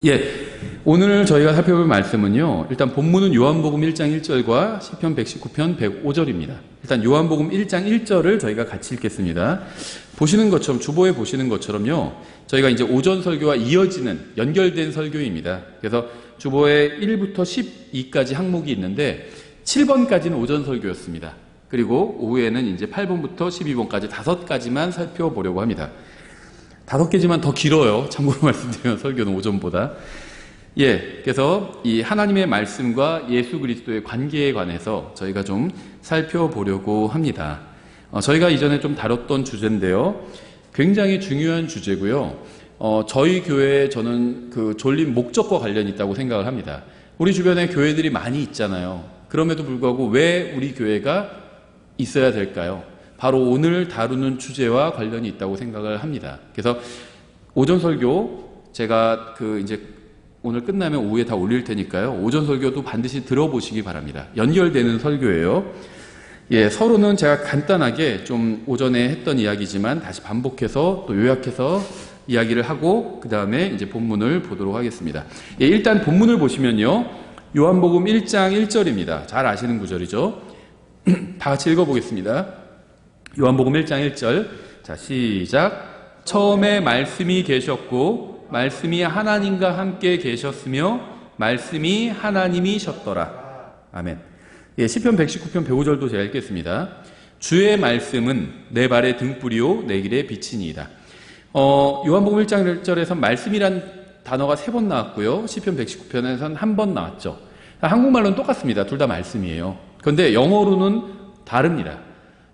예, 오늘 저희가 살펴볼 말씀은요, 일단 본문은 요한복음 1장 1절과 시편 119편 105절입니다. 일단 요한복음 1장 1절을 저희가 같이 읽겠습니다. 보시는 것처럼, 주보에 보시는 것처럼요, 저희가 이제 오전 설교와 이어지는 연결된 설교입니다. 그래서 주보에 1부터 12까지 항목이 있는데 7번까지는 오전 설교였습니다. 그리고 오후에는 이제 8번부터 12번까지 5가지만 살펴보려고 합니다. 5개지만 더 길어요. 참고로 말씀드리면 설교는 오전보다. 그래서 이 하나님의 말씀과 예수 그리스도의 관계에 관해서 저희가 좀 살펴보려고 합니다. 저희가 이전에 좀 다뤘던 주제인데요. 굉장히 중요한 주제고요. 저희 교회에 저는 그 졸린 목적과 관련이 있다고 생각을 합니다. 우리 주변에 교회들이 많이 있잖아요. 그럼에도 불구하고 왜 우리 교회가 있어야 될까요? 바로 오늘 다루는 주제와 관련이 있다고 생각을 합니다. 그래서 오전 설교 제가 이제 오늘 끝나면 오후에 다 올릴 테니까요. 오전 설교도 반드시 들어보시기 바랍니다. 연결되는 설교예요. 서로는 제가 간단하게 좀 오전에 했던 이야기지만 다시 반복해서 또 요약해서 이야기를 하고 그 다음에 이제 본문을 보도록 하겠습니다. 일단 본문을 보시면요. 요한복음 1장 1절입니다. 잘 아시는 구절이죠. 다 같이 읽어보겠습니다. 요한복음 1장 1절. 자, 시작. 처음에 말씀이 계셨고 말씀이 하나님과 함께 계셨으며 말씀이 하나님이셨더라. 아멘. 시편 119편 105절도 제가 읽겠습니다. 주의 말씀은 내 발의 등불이요 내 길의 빛이니이다. 요한복음 1장 1절에서 말씀이란 단어가 3번 나왔고요. 시편 119편에서는 1번 나왔죠. 한국말로는 똑같습니다. 둘 다 말씀이에요. 그런데 영어로는 다릅니다.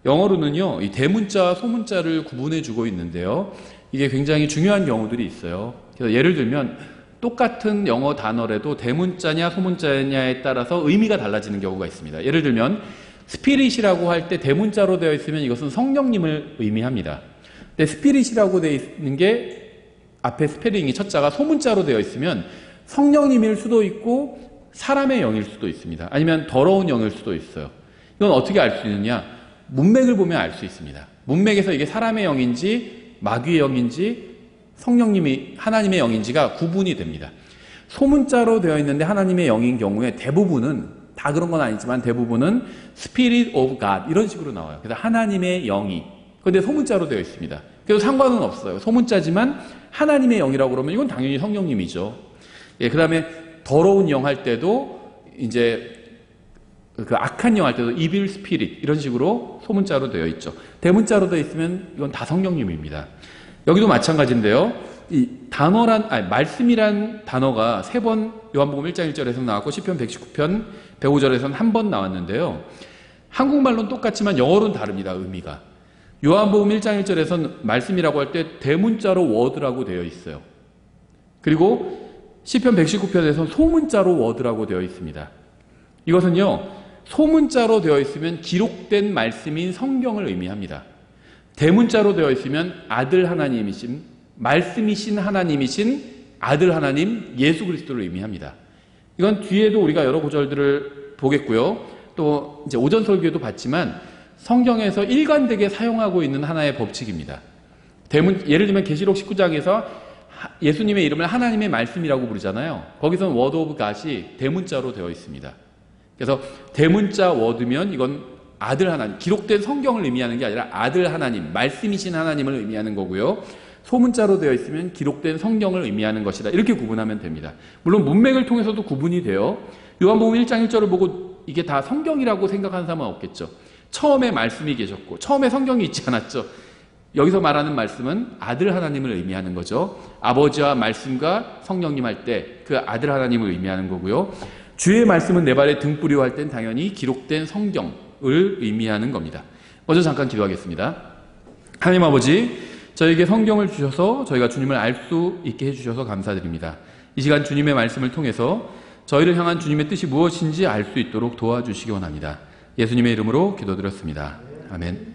영어로는요, 이 대문자와 소문자를 구분해 주고 있는데요. 이게 굉장히 중요한 경우들이 있어요. 그래서 예를 들면 똑같은 영어 단어라도 대문자냐 소문자냐에 따라서 의미가 달라지는 경우가 있습니다. 예를 들면 스피릿이라고 할 때 대문자로 되어 있으면 이것은 성령님을 의미합니다. 근데 스피릿이라고 되어 있는 게 앞에 스페링이 첫자가 소문자로 되어 있으면 성령님일 수도 있고 사람의 영일 수도 있습니다. 아니면 더러운 영일 수도 있어요. 이건 어떻게 알 수 있느냐? 문맥을 보면 알 수 있습니다. 문맥에서 이게 사람의 영인지 마귀의 영인지 성령님이 하나님의 영인지가 구분이 됩니다. 소문자로 되어 있는데 하나님의 영인 경우에 대부분은, 다 그런 건 아니지만 대부분은 Spirit of God 이런 식으로 나와요. 그래서 하나님의 영이. 그런데 소문자로 되어 있습니다. 그래서 상관은 없어요. 소문자지만 하나님의 영이라고 그러면 이건 당연히 성령님이죠. 그 다음에 더러운 영 할 때도 이제 그 악한 영 할 때도 evil spirit 이런 식으로 소문자로 되어 있죠. 대문자로 되어 있으면 이건 다 성령님입니다. 여기도 마찬가지인데요. 이 말씀이란 단어가 3번 요한복음 1장 1절에서 나왔고 시편 119편 105절에서는 1번 나왔는데요. 한국말로는 똑같지만 영어로는 다릅니다. 의미가. 요한복음 1장 1절에서는 말씀이라고 할 때 대문자로 word라고 되어 있어요. 그리고 시편 119편에서는 소문자로 word라고 되어 있습니다. 이것은요, 소문자로 되어 있으면 기록된 말씀인 성경을 의미합니다. 대문자로 되어 있으면 아들 하나님이신, 말씀이신 하나님이신 아들 하나님 예수 그리스도를 의미합니다. 이건 뒤에도 우리가 여러 구절들을 보겠고요. 또 이제 오전 설교에도 봤지만 성경에서 일관되게 사용하고 있는 하나의 법칙입니다. 예를 들면 계시록 19장에서 예수님의 이름을 하나님의 말씀이라고 부르잖아요. 거기서는 word of God이 대문자로 되어 있습니다. 그래서 대문자 워드면 이건 아들 하나님, 기록된 성경을 의미하는 게 아니라 아들 하나님, 말씀이신 하나님을 의미하는 거고요. 소문자로 되어 있으면 기록된 성경을 의미하는 것이다. 이렇게 구분하면 됩니다. 물론 문맥을 통해서도 구분이 돼요. 요한복음 1장 1절을 보고 이게 다 성경이라고 생각하는 사람은 없겠죠. 처음에 말씀이 계셨고 처음에 성경이 있지 않았죠. 여기서 말하는 말씀은 아들 하나님을 의미하는 거죠. 아버지와 말씀과 성령님 할 때 그 아들 하나님을 의미하는 거고요. 주의 말씀은 내 발의 등불이요 할 땐 당연히 기록된 성경을 의미하는 겁니다. 먼저 잠깐 기도하겠습니다. 하나님 아버지, 저에게 성경을 주셔서 저희가 주님을 알 수 있게 해주셔서 감사드립니다. 이 시간 주님의 말씀을 통해서 저희를 향한 주님의 뜻이 무엇인지 알 수 있도록 도와주시기 원합니다. 예수님의 이름으로 기도드렸습니다. 아멘.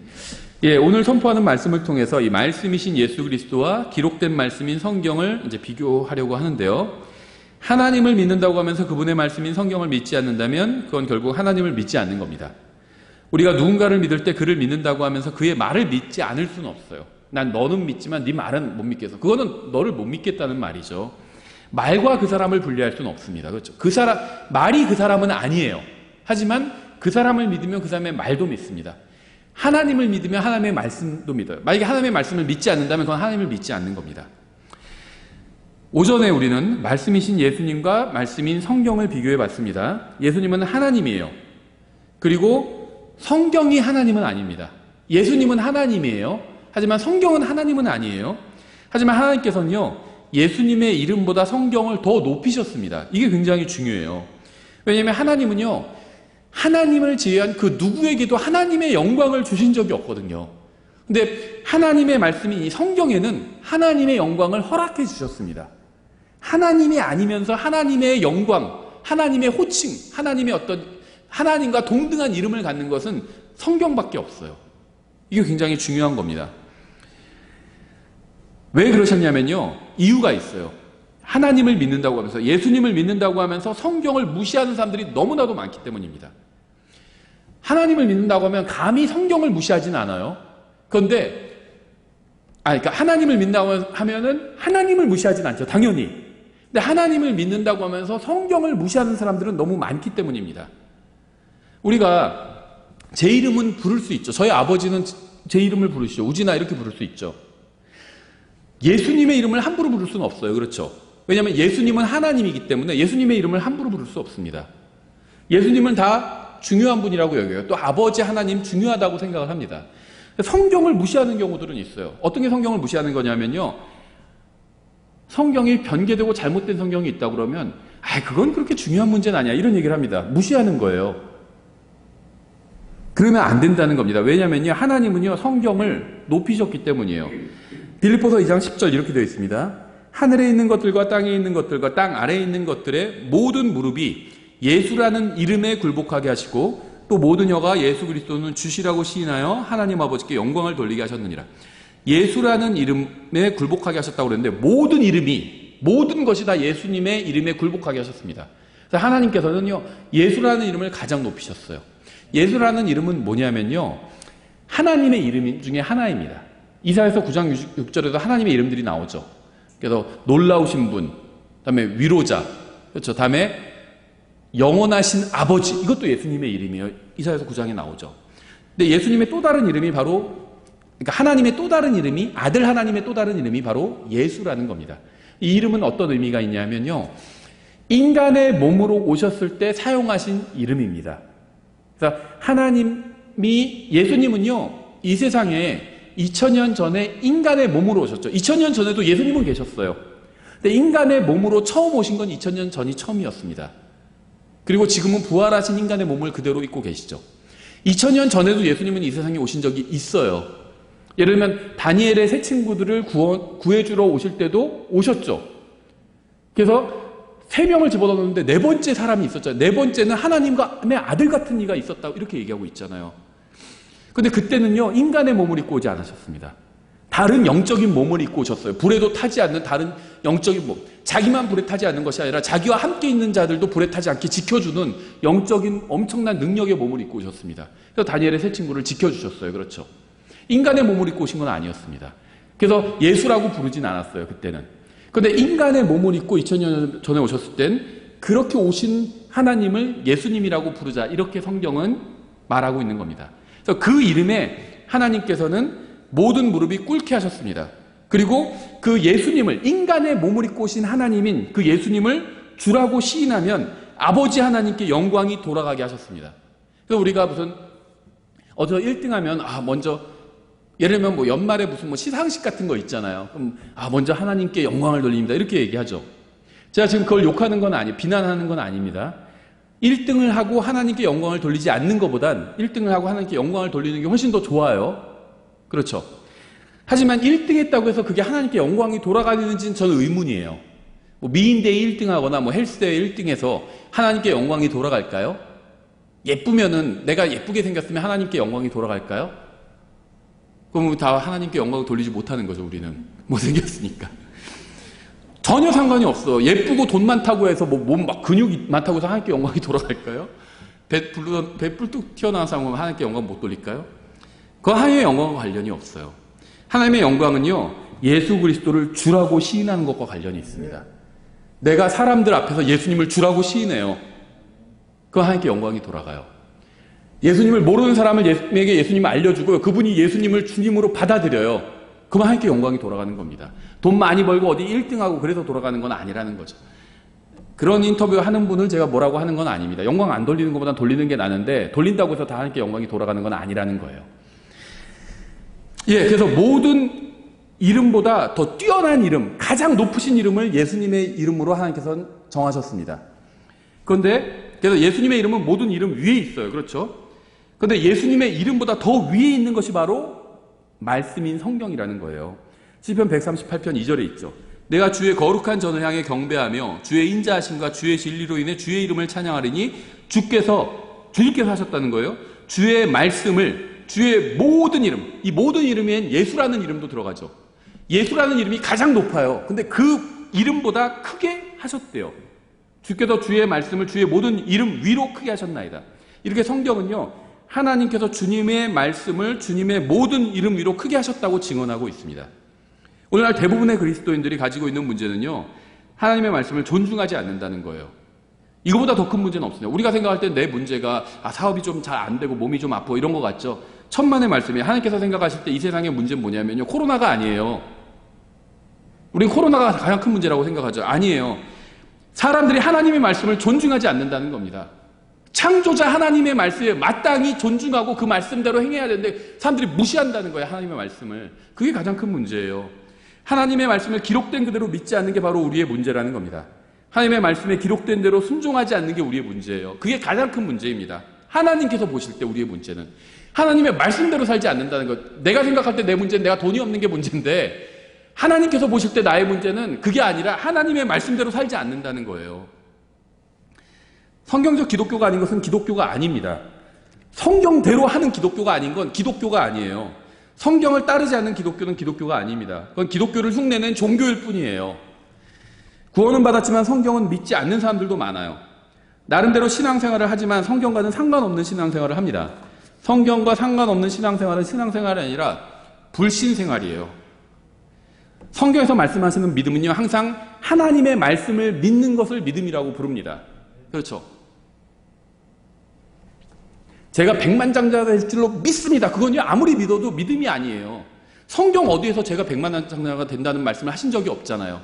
오늘 선포하는 말씀을 통해서 이 말씀이신 예수 그리스도와 기록된 말씀인 성경을 이제 비교하려고 하는데요. 하나님을 믿는다고 하면서 그분의 말씀인 성경을 믿지 않는다면 그건 결국 하나님을 믿지 않는 겁니다. 우리가 누군가를 믿을 때 그를 믿는다고 하면서 그의 말을 믿지 않을 수는 없어요. 난 너는 믿지만 네 말은 못 믿겠어. 그거는 너를 못 믿겠다는 말이죠. 말과 그 사람을 분리할 수는 없습니다. 그렇죠? 말이 그 사람은 아니에요. 하지만 그 사람을 믿으면 그 사람의 말도 믿습니다. 하나님을 믿으면 하나님의 말씀도 믿어요. 만약에 하나님의 말씀을 믿지 않는다면 그건 하나님을 믿지 않는 겁니다. 오전에 우리는 말씀이신 예수님과 말씀인 성경을 비교해 봤습니다. 예수님은 하나님이에요. 그리고 성경이 하나님은 아닙니다. 예수님은 하나님이에요. 하지만 성경은 하나님은 아니에요. 하지만 하나님께서는요, 예수님의 이름보다 성경을 더 높이셨습니다. 이게 굉장히 중요해요. 왜냐하면 하나님은요, 하나님을 제외한 그 누구에게도 하나님의 영광을 주신 적이 없거든요. 근데 하나님의 말씀이 이 성경에는 하나님의 영광을 허락해 주셨습니다. 하나님이 아니면서 하나님의 영광, 하나님의 호칭, 하나님의 어떤 하나님과 동등한 이름을 갖는 것은 성경밖에 없어요. 이게 굉장히 중요한 겁니다. 왜 그러셨냐면요, 이유가 있어요. 하나님을 믿는다고 하면서, 예수님을 믿는다고 하면서 성경을 무시하는 사람들이 너무나도 많기 때문입니다. 하나님을 믿는다고 하면 감히 성경을 무시하진 않아요. 그런데 그러니까 하나님을 믿는다고 하면은 하나님을 무시하진 않죠, 당연히. 근데 하나님을 믿는다고 하면서 성경을 무시하는 사람들은 너무 많기 때문입니다. 우리가 제 이름은 부를 수 있죠. 저희 아버지는 제 이름을 부르시죠. 우진아 이렇게 부를 수 있죠. 예수님의 이름을 함부로 부를 수는 없어요. 그렇죠? 왜냐하면 예수님은 하나님이기 때문에 예수님의 이름을 함부로 부를 수 없습니다. 예수님은 다 중요한 분이라고 여겨요. 또 아버지 하나님 중요하다고 생각을 합니다. 성경을 무시하는 경우들은 있어요. 어떤 게 성경을 무시하는 거냐면요, 성경이 변개되고 잘못된 성경이 있다 그러면 그건 그렇게 중요한 문제는 아니야, 이런 얘기를 합니다. 무시하는 거예요. 그러면 안 된다는 겁니다. 왜냐면요, 하나님은요, 성경을 높이셨기 때문이에요. 빌립보서 2장 10절 이렇게 되어 있습니다. 하늘에 있는 것들과 땅에 있는 것들과 땅 아래에 있는 것들의 모든 무릎이 예수라는 이름에 굴복하게 하시고 또 모든 혀가 예수 그리스도는 주시라고 시인하여 하나님 아버지께 영광을 돌리게 하셨느니라. 예수라는 이름에 굴복하게 하셨다고 그랬는데 모든 이름이, 모든 것이 다 예수님의 이름에 굴복하게 하셨습니다. 그래서 하나님께서는요, 예수라는 이름을 가장 높이셨어요. 예수라는 이름은 뭐냐면요, 하나님의 이름 중에 하나입니다. 이사야서 9장 6절에도 하나님의 이름들이 나오죠. 그래서 놀라우신 분, 그다음에 위로자, 그렇죠. 다음에 영원하신 아버지, 이것도 예수님의 이름이에요. 이사야서 9장에 나오죠. 근데 예수님의 또 다른 이름이 바로, 그러니까 하나님의 또 다른 이름이, 아들 하나님의 또 다른 이름이 바로 예수라는 겁니다. 이 이름은 어떤 의미가 있냐면요, 인간의 몸으로 오셨을 때 사용하신 이름입니다. 그래서 하나님이, 예수님은요, 이 세상에 2000년 전에 인간의 몸으로 오셨죠. 2000년 전에도 예수님은 계셨어요. 근데 인간의 몸으로 처음 오신 건 2000년 전이 처음이었습니다. 그리고 지금은 부활하신 인간의 몸을 그대로 입고 계시죠. 2000년 전에도 예수님은 이 세상에 오신 적이 있어요. 예를 들면 다니엘의 세 친구들을 구해주러 오실 때도 오셨죠. 그래서 3명을 집어넣었는데 4번째 사람이 있었죠. 4번째는 하나님의 아들 같은 이가 있었다고 이렇게 얘기하고 있잖아요. 근데 그때는요, 인간의 몸을 입고 오지 않으셨습니다. 다른 영적인 몸을 입고 오셨어요. 불에도 타지 않는 다른 영적인 몸. 자기만 불에 타지 않는 것이 아니라 자기와 함께 있는 자들도 불에 타지 않게 지켜주는 영적인 엄청난 능력의 몸을 입고 오셨습니다. 그래서 다니엘의 세 친구를 지켜주셨어요. 그렇죠. 인간의 몸을 입고 오신 건 아니었습니다. 그래서 예수라고 부르진 않았어요, 그때는. 그런데 인간의 몸을 입고 2000년 전에 오셨을 땐 그렇게 오신 하나님을 예수님이라고 부르자, 이렇게 성경은 말하고 있는 겁니다. 그래서 그 이름에 하나님께서는 모든 무릎이 꿇게 하셨습니다. 그리고 그 예수님을, 인간의 몸을 입고 오신 하나님인 그 예수님을 주라고 시인하면 아버지 하나님께 영광이 돌아가게 하셨습니다. 그래서 우리가 무슨 어저 1등하면 먼저 예를 들면 뭐 연말에 무슨 뭐 시상식 같은 거 있잖아요. 그럼 먼저 하나님께 영광을 돌립니다, 이렇게 얘기하죠. 제가 지금 그걸 욕하는 건 아니에요. 비난하는 건 아닙니다. 1등을 하고 하나님께 영광을 돌리지 않는 것보단 1등을 하고 하나님께 영광을 돌리는 게 훨씬 더 좋아요. 그렇죠. 하지만 1등 했다고 해서 그게 하나님께 영광이 돌아가는지는 저는 의문이에요. 뭐 미인대회 1등하거나 뭐 헬스대회 1등해서 하나님께 영광이 돌아갈까요? 예쁘면은, 내가 예쁘게 생겼으면 하나님께 영광이 돌아갈까요? 그럼 다 하나님께 영광을 돌리지 못하는 거죠, 우리는. 못생겼으니까. 전혀 상관이 없어. 예쁘고 돈 많다고 해서 몸 막 근육이 많다고 해서 하나님께 영광이 돌아갈까요? 배 뿔뚝 튀어나온 사람은 하나님께 영광 못 돌릴까요? 그건 하나님의 영광과 관련이 없어요. 하나님의 영광은요, 예수 그리스도를 주라고 시인하는 것과 관련이 있습니다. 내가 사람들 앞에서 예수님을 주라고 시인해요. 그 하나님께 영광이 돌아가요. 예수님을 모르는 사람에게 예수님을 알려주고요. 그분이 예수님을 주님으로 받아들여요. 그만 하나님께 영광이 돌아가는 겁니다. 돈 많이 벌고 어디 1등하고 그래서 돌아가는 건 아니라는 거죠. 그런 인터뷰 하는 분을 제가 뭐라고 하는 건 아닙니다. 영광 안 돌리는 것보다 돌리는 게 나는데 돌린다고 해서 다 하나님께 영광이 돌아가는 건 아니라는 거예요. 예, 그래서 모든 이름보다 더 뛰어난 이름, 가장 높으신 이름을 예수님의 이름으로 하나님께서는 정하셨습니다. 그런데 그래서 예수님의 이름은 모든 이름 위에 있어요. 그렇죠? 그런데 예수님의 이름보다 더 위에 있는 것이 바로 말씀인 성경이라는 거예요. 시편 138편 2절에 있죠. 내가 주의 거룩한 전을 향해 경배하며 주의 인자하심과 주의 진리로 인해 주의 이름을 찬양하리니 주님께서 하셨다는 거예요. 주의 말씀을 주의 모든 이름, 이 모든 이름엔 예수라는 이름도 들어가죠. 예수라는 이름이 가장 높아요. 근데 그 이름보다 크게 하셨대요. 주께서 주의 말씀을 주의 모든 이름 위로 크게 하셨나이다. 이렇게 성경은요, 하나님께서 주님의 말씀을 주님의 모든 이름 위로 크게 하셨다고 증언하고 있습니다. 오늘날 대부분의 그리스도인들이 가지고 있는 문제는요, 하나님의 말씀을 존중하지 않는다는 거예요. 이거보다 더 큰 문제는 없습니다. 우리가 생각할 때 내 문제가 사업이 좀 잘 안 되고 몸이 좀 아프고 이런 것 같죠. 천만의 말씀이에요. 하나님께서 생각하실 때 이 세상의 문제는 뭐냐면요, 코로나가 아니에요. 우리는 코로나가 가장 큰 문제라고 생각하죠. 아니에요. 사람들이 하나님의 말씀을 존중하지 않는다는 겁니다. 창조자 하나님의 말씀에 마땅히 존중하고 그 말씀대로 행해야 되는데 사람들이 무시한다는 거예요. 하나님의 말씀을. 그게 가장 큰 문제예요. 하나님의 말씀을 기록된 그대로 믿지 않는 게 바로 우리의 문제라는 겁니다. 하나님의 말씀에 기록된 대로 순종하지 않는 게 우리의 문제예요. 그게 가장 큰 문제입니다. 하나님께서 보실 때 우리의 문제는 하나님의 말씀대로 살지 않는다는 것. 내가 생각할 때 내 문제는 내가 돈이 없는 게 문제인데 하나님께서 보실 때 나의 문제는 그게 아니라 하나님의 말씀대로 살지 않는다는 거예요. 성경적 기독교가 아닌 것은 기독교가 아닙니다. 성경대로 하는 기독교가 아닌 건 기독교가 아니에요. 성경을 따르지 않는 기독교는 기독교가 아닙니다. 그건 기독교를 흉내낸 종교일 뿐이에요. 구원은 받았지만 성경은 믿지 않는 사람들도 많아요. 나름대로 신앙생활을 하지만 성경과는 상관없는 신앙생활을 합니다. 성경과 상관없는 신앙생활은 신앙생활이 아니라 불신생활이에요. 성경에서 말씀하시는 믿음은요, 항상 하나님의 말씀을 믿는 것을 믿음이라고 부릅니다. 그렇죠? 제가 백만장자가 될 줄로 믿습니다. 그건요, 아무리 믿어도 믿음이 아니에요. 성경 어디에서 제가 백만장자가 된다는 말씀을 하신 적이 없잖아요.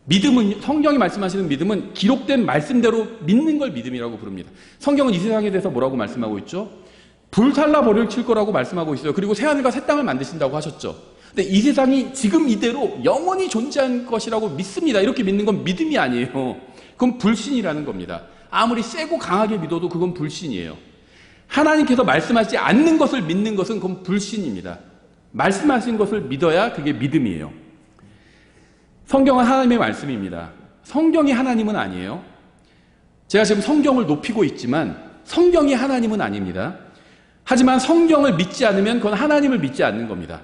믿음은, 성경이 말씀하시는 믿음은 기록된 말씀대로 믿는 걸 믿음이라고 부릅니다. 성경은 이 세상에 대해서 뭐라고 말씀하고 있죠? 불살라 버릴 칠 거라고 말씀하고 있어요. 그리고 새하늘과 새 땅을 만드신다고 하셨죠. 근데 이 세상이 지금 이대로 영원히 존재할 것이라고 믿습니다. 이렇게 믿는 건 믿음이 아니에요. 그건 불신이라는 겁니다. 아무리 세고 강하게 믿어도 그건 불신이에요. 하나님께서 말씀하시지 않는 것을 믿는 것은 그건 불신입니다. 말씀하신 것을 믿어야 그게 믿음이에요. 성경은 하나님의 말씀입니다. 성경이 하나님은 아니에요. 제가 지금 성경을 높이고 있지만 성경이 하나님은 아닙니다. 하지만 성경을 믿지 않으면 그건 하나님을 믿지 않는 겁니다.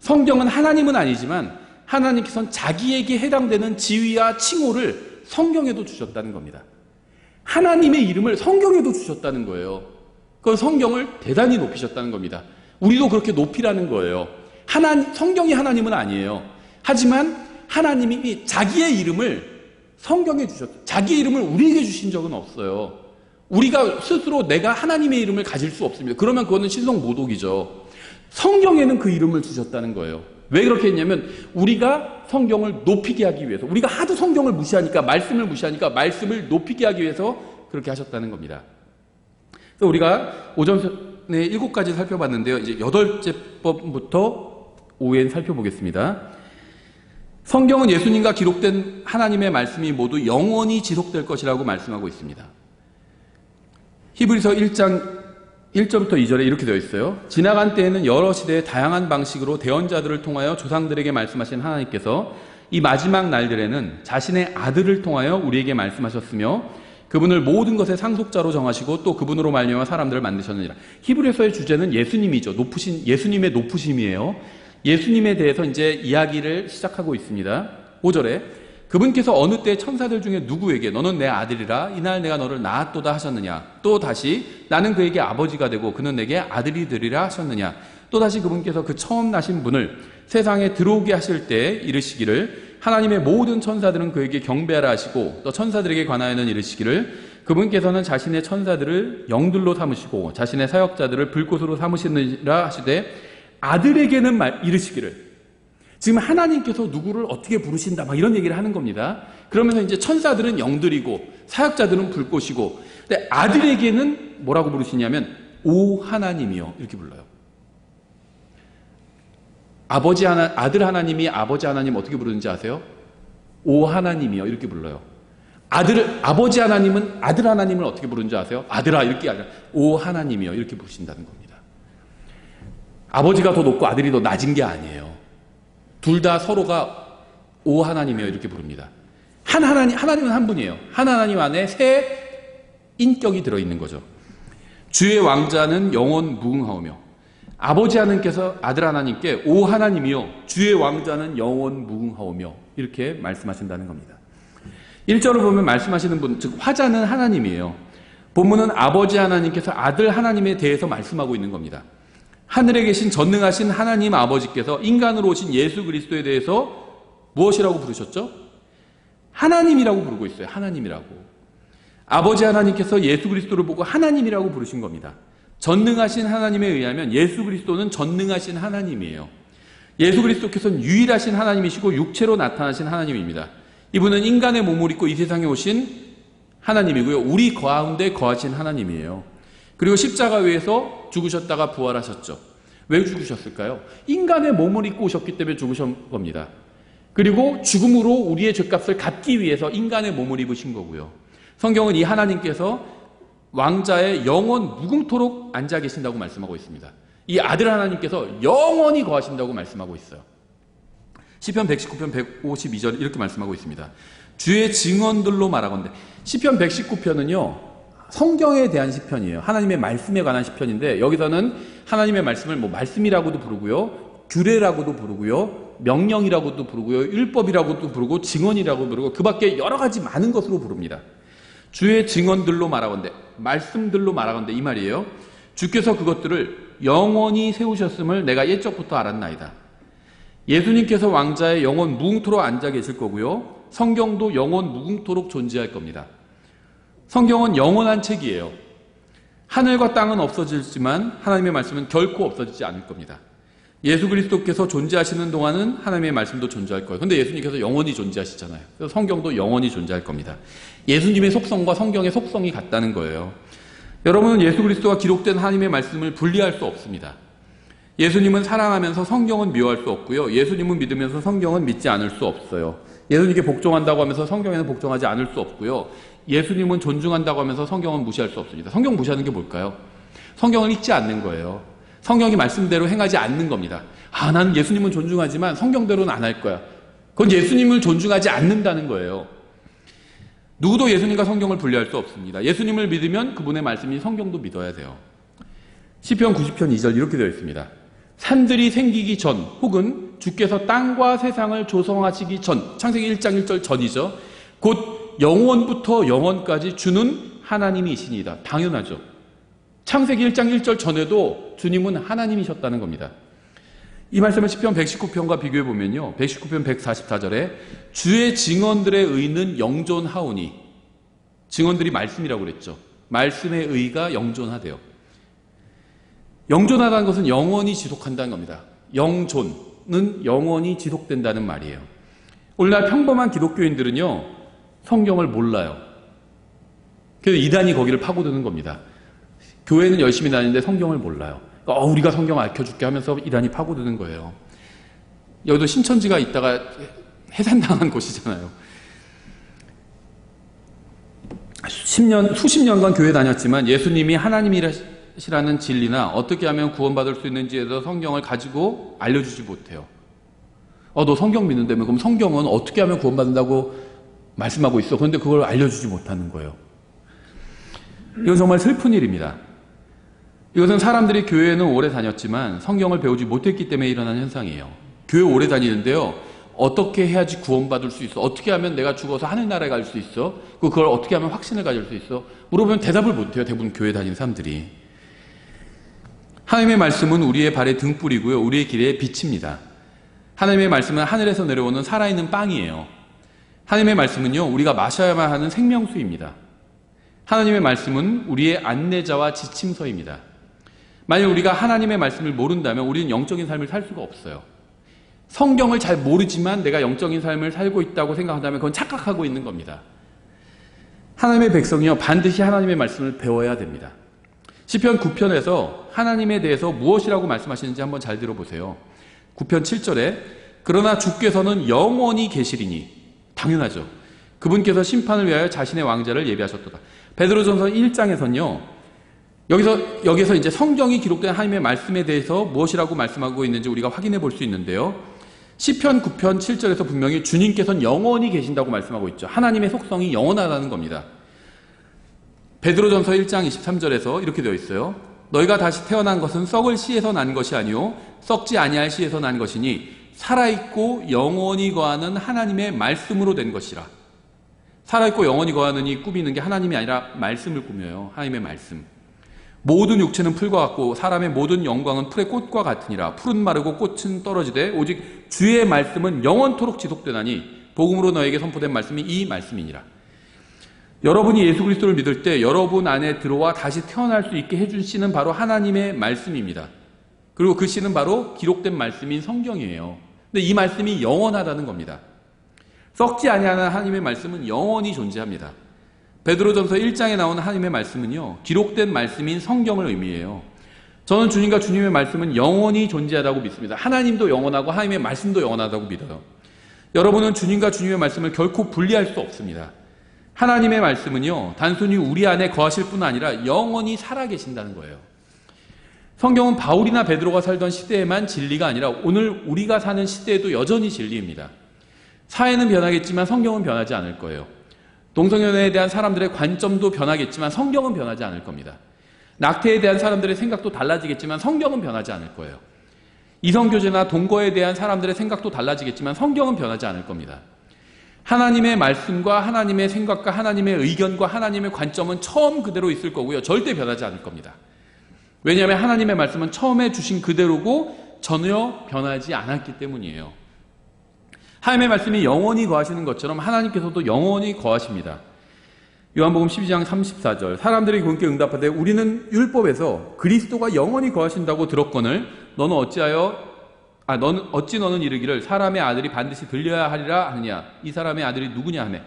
성경은 하나님은 아니지만 하나님께서는 자기에게 해당되는 지위와 칭호를 성경에도 주셨다는 겁니다. 하나님의 이름을 성경에도 주셨다는 거예요. 그건 성경을 대단히 높이셨다는 겁니다. 우리도 그렇게 높이라는 거예요. 성경이 하나님은 아니에요. 하지만 하나님이 자기의 이름을 성경에 주셨어요. 자기의 이름을 우리에게 주신 적은 없어요. 우리가 스스로 내가 하나님의 이름을 가질 수 없습니다. 그러면 그거는 신성모독이죠. 성경에는 그 이름을 주셨다는 거예요. 왜 그렇게 했냐면 우리가 성경을 높이게 하기 위해서, 우리가 하도 성경을 무시하니까, 말씀을 무시하니까 말씀을 높이게 하기 위해서 그렇게 하셨다는 겁니다. 그래서 우리가 오전에 7가지 살펴봤는데요. 이제 8째 법부터 오후엔 살펴보겠습니다. 성경은 예수님과 기록된 하나님의 말씀이 모두 영원히 지속될 것이라고 말씀하고 있습니다. 히브리서 1장 1절부터 2절에 이렇게 되어 있어요. 지나간 때에는 여러 시대의 다양한 방식으로 대언자들을 통하여 조상들에게 말씀하신 하나님께서 이 마지막 날들에는 자신의 아들을 통하여 우리에게 말씀하셨으며 그분을 모든 것의 상속자로 정하시고 또 그분으로 말미암아 사람들을 만드셨느니라. 히브리서의 주제는 예수님이죠. 예수님의 높으심이에요. 예수님에 대해서 이제 이야기를 시작하고 있습니다. 5절에 그분께서 어느 때 천사들 중에 누구에게 너는 내 아들이라 이날 내가 너를 낳았도다 하셨느냐. 또 다시 나는 그에게 아버지가 되고 그는 내게 아들이 되리라 하셨느냐. 또 다시 그분께서 그 처음 나신 분을 세상에 들어오게 하실 때 이르시기를 하나님의 모든 천사들은 그에게 경배하라 하시고 또 천사들에게 관하여는 이르시기를 그분께서는 자신의 천사들을 영들로 삼으시고 자신의 사역자들을 불꽃으로 삼으시느니라 하시되 아들에게는 이르시기를. 지금 하나님께서 누구를 어떻게 부르신다 막 이런 얘기를 하는 겁니다. 그러면서 이제 천사들은 영들이고 사역자들은 불꽃이고, 근데 아들에게는 뭐라고 부르시냐면 오 하나님이요 이렇게 불러요. 아들 하나님이 아버지 하나님 어떻게 부르는지 아세요? 오 하나님이요 이렇게 불러요. 아버지 하나님은 아들 하나님을 어떻게 부르는지 아세요? 아들아 이렇게 아니라 오 하나님이요 이렇게 부르신다는 겁니다. 아버지가 더 높고 아들이 더 낮은 게 아니에요. 둘 다 서로가 오 하나님이요 이렇게 부릅니다. 하나님은 한 분이에요. 한 하나님 안에 세 인격이 들어있는 거죠. 주의 왕자는 영원 무궁하오며, 아버지 하나님께서 아들 하나님께 오 하나님이요 주의 왕자는 영원 무궁하오며 이렇게 말씀하신다는 겁니다. 1절을 보면 말씀하시는 분, 즉 화자는 하나님이에요. 본문은 아버지 하나님께서 아들 하나님에 대해서 말씀하고 있는 겁니다. 하늘에 계신 전능하신 하나님 아버지께서 인간으로 오신 예수 그리스도에 대해서 무엇이라고 부르셨죠? 하나님이라고 부르고 있어요. 하나님이라고. 아버지 하나님께서 예수 그리스도를 보고 하나님이라고 부르신 겁니다. 전능하신 하나님에 의하면 예수 그리스도는 전능하신 하나님이에요. 예수 그리스도께서는 유일하신 하나님이시고 육체로 나타나신 하나님입니다. 이분은 인간의 몸을 입고 이 세상에 오신 하나님이고요. 우리 가운데 거하신 하나님이에요. 그리고 십자가 위에서 죽으셨다가 부활하셨죠. 왜 죽으셨을까요? 인간의 몸을 입고 오셨기 때문에 죽으신 겁니다. 그리고 죽음으로 우리의 죄값을 갚기 위해서 인간의 몸을 입으신 거고요. 성경은 이 하나님께서 왕자의 영원 무궁토록 앉아 계신다고 말씀하고 있습니다. 이 아들 하나님께서 영원히 거하신다고 말씀하고 있어요. 시편 119편 152절 이렇게 말씀하고 있습니다. 주의 증언들로 말하건대. 시편 119편은요 성경에 대한 시편이에요. 하나님의 말씀에 관한 시편인데 여기서는 하나님의 말씀을 말씀이라고도 부르고요, 규례라고도 부르고요, 명령이라고도 부르고요, 율법이라고도 부르고 증언이라고 부르고 그 밖에 여러 가지 많은 것으로 부릅니다. 주의 증언들로 말하건대, 말씀들로 말하건대 이 말이에요. 주께서 그것들을 영원히 세우셨음을 내가 옛적부터 알았나이다. 예수님께서 왕자의 영원 무궁토록 앉아 계실 거고요, 성경도 영원 무궁토록 존재할 겁니다. 성경은 영원한 책이에요. 하늘과 땅은 없어지지만 하나님의 말씀은 결코 없어지지 않을 겁니다. 예수 그리스도께서 존재하시는 동안은 하나님의 말씀도 존재할 거예요. 그런데 예수님께서 영원히 존재하시잖아요. 그래서 성경도 영원히 존재할 겁니다. 예수님의 속성과 성경의 속성이 같다는 거예요. 여러분은 예수 그리스도가 기록된 하나님의 말씀을 분리할 수 없습니다. 예수님은 사랑하면서 성경은 미워할 수 없고요, 예수님은 믿으면서 성경은 믿지 않을 수 없어요. 예수님께 복종한다고 하면서 성경에는 복종하지 않을 수 없고요, 예수님은 존중한다고 하면서 성경은 무시할 수 없습니다. 성경 무시하는 게 뭘까요? 성경을 읽지 않는 거예요. 성경이 말씀대로 행하지 않는 겁니다. 나는 예수님은 존중하지만 성경대로는 안 할 거야. 그건 예수님을 존중하지 않는다는 거예요. 누구도 예수님과 성경을 분리할 수 없습니다. 예수님을 믿으면 그분의 말씀이 성경도 믿어야 돼요. 시편 90편 2절 이렇게 되어 있습니다. 산들이 생기기 전, 혹은 주께서 땅과 세상을 조성하시기 전, 창세기 1장 1절 전이죠. 곧 영원부터 영원까지 주는 하나님이시니이다. 당연하죠. 창세기 1장 1절 전에도 주님은 하나님이셨다는 겁니다. 이 말씀을 시편 119편과 비교해 보면요, 119편 144절에 주의 증언들의 의는 영존하오니, 증언들이 말씀이라고 그랬죠. 말씀의 의가 영존하대요. 영존하다는 것은 영원히 지속한다는 겁니다. 영존은 영원히 지속된다는 말이에요. 오늘날 평범한 기독교인들은요 성경을 몰라요. 그래서 이단이 거기를 파고드는 겁니다. 교회는 열심히 다니는데 성경을 몰라요. 우리가 성경 알려줄게 하면서 이단이 파고드는 거예요. 여기도 신천지가 있다가 해산당한 곳이잖아요. 수십 년간 교회 다녔지만 예수님이 하나님이시라는 진리나 어떻게 하면 구원받을 수 있는지에 대해서 성경을 가지고 알려주지 못해요. 너 성경 믿는다며? 그럼 성경은 어떻게 하면 구원받는다고 말씀하고 있어. 그런데 그걸 알려주지 못하는 거예요. 이건 정말 슬픈 일입니다. 이것은 사람들이 교회에는 오래 다녔지만 성경을 배우지 못했기 때문에 일어난 현상이에요. 교회 오래 다니는데요, 어떻게 해야지 구원받을 수 있어? 어떻게 하면 내가 죽어서 하늘나라에 갈 수 있어? 그걸 어떻게 하면 확신을 가질 수 있어? 물어보면 대답을 못해요. 대부분 교회 다니는 사람들이. 하나님의 말씀은 우리의 발의 등불이고요, 우리의 길의 빛입니다. 하나님의 말씀은 하늘에서 내려오는 살아있는 빵이에요. 하나님의 말씀은요, 우리가 마셔야만 하는 생명수입니다. 하나님의 말씀은 우리의 안내자와 지침서입니다. 만약 우리가 하나님의 말씀을 모른다면 우리는 영적인 삶을 살 수가 없어요. 성경을 잘 모르지만 내가 영적인 삶을 살고 있다고 생각한다면 그건 착각하고 있는 겁니다. 하나님의 백성이요, 반드시 하나님의 말씀을 배워야 됩니다. 시편 9편에서 하나님에 대해서 무엇이라고 말씀하시는지 한번 잘 들어보세요. 9편 7절에 그러나 주께서는 영원히 계시리니, 당연하죠. 그분께서 심판을 위하여 자신의 왕자를 예비하셨도다. 베드로전서 1장에서는요, 여기서 이제 성경이 기록된 하나님의 말씀에 대해서 무엇이라고 말씀하고 있는지 우리가 확인해 볼 수 있는데요. 시편 9편 7절에서 분명히 주님께서는 영원히 계신다고 말씀하고 있죠. 하나님의 속성이 영원하다는 겁니다. 베드로전서 1장 23절에서 이렇게 되어 있어요. 너희가 다시 태어난 것은 썩을 씨에서 난 것이 아니요 썩지 아니할 씨에서 난 것이니 살아있고 영원히 거하는 하나님의 말씀으로 된 것이라. 살아있고 영원히 거하는 이 꾸미는 게 하나님이 아니라 말씀을 꾸며요. 하나님의 말씀. 모든 육체는 풀과 같고 사람의 모든 영광은 풀의 꽃과 같으니라. 풀은 마르고 꽃은 떨어지되 오직 주의 말씀은 영원토록 지속되나니 복음으로 너에게 선포된 말씀이 이 말씀이니라. 여러분이 예수 그리스도를 믿을 때 여러분 안에 들어와 다시 태어날 수 있게 해준 씨는 바로 하나님의 말씀입니다. 그리고 그 씨는 바로 기록된 말씀인 성경이에요. 근데 이 말씀이 영원하다는 겁니다. 썩지 아니하는 하나님의 말씀은 영원히 존재합니다. 베드로전서 1장에 나오는 하나님의 말씀은요, 기록된 말씀인 성경을 의미해요. 저는 주님과 주님의 말씀은 영원히 존재하다고 믿습니다. 하나님도 영원하고 하나님의 말씀도 영원하다고 믿어요. 여러분은 주님과 주님의 말씀을 결코 분리할 수 없습니다. 하나님의 말씀은요, 단순히 우리 안에 거하실 뿐 아니라 영원히 살아계신다는 거예요. 성경은 바울이나 베드로가 살던 시대에만 진리가 아니라 오늘 우리가 사는 시대에도 여전히 진리입니다. 사회는 변하겠지만 성경은 변하지 않을 거예요. 동성연애에 대한 사람들의 관점도 변하겠지만 성경은 변하지 않을 겁니다. 낙태에 대한 사람들의 생각도 달라지겠지만 성경은 변하지 않을 거예요. 이성교제나 동거에 대한 사람들의 생각도 달라지겠지만 성경은 변하지 않을 겁니다. 하나님의 말씀과 하나님의 생각과 하나님의 의견과 하나님의 관점은 처음 그대로 있을 거고요. 절대 변하지 않을 겁니다. 왜냐하면 하나님의 말씀은 처음에 주신 그대로고 전혀 변하지 않았기 때문이에요. 하나님의 말씀이 영원히 거하시는 것처럼 하나님께서도 영원히 거하십니다. 요한복음 12장 34절 사람들이 그분께 응답하되 우리는 율법에서 그리스도가 영원히 거하신다고 들었거늘 너는 어찌 너는 이르기를 사람의 아들이 반드시 들려야 하리라 하느냐. 이 사람의 아들이 누구냐 하며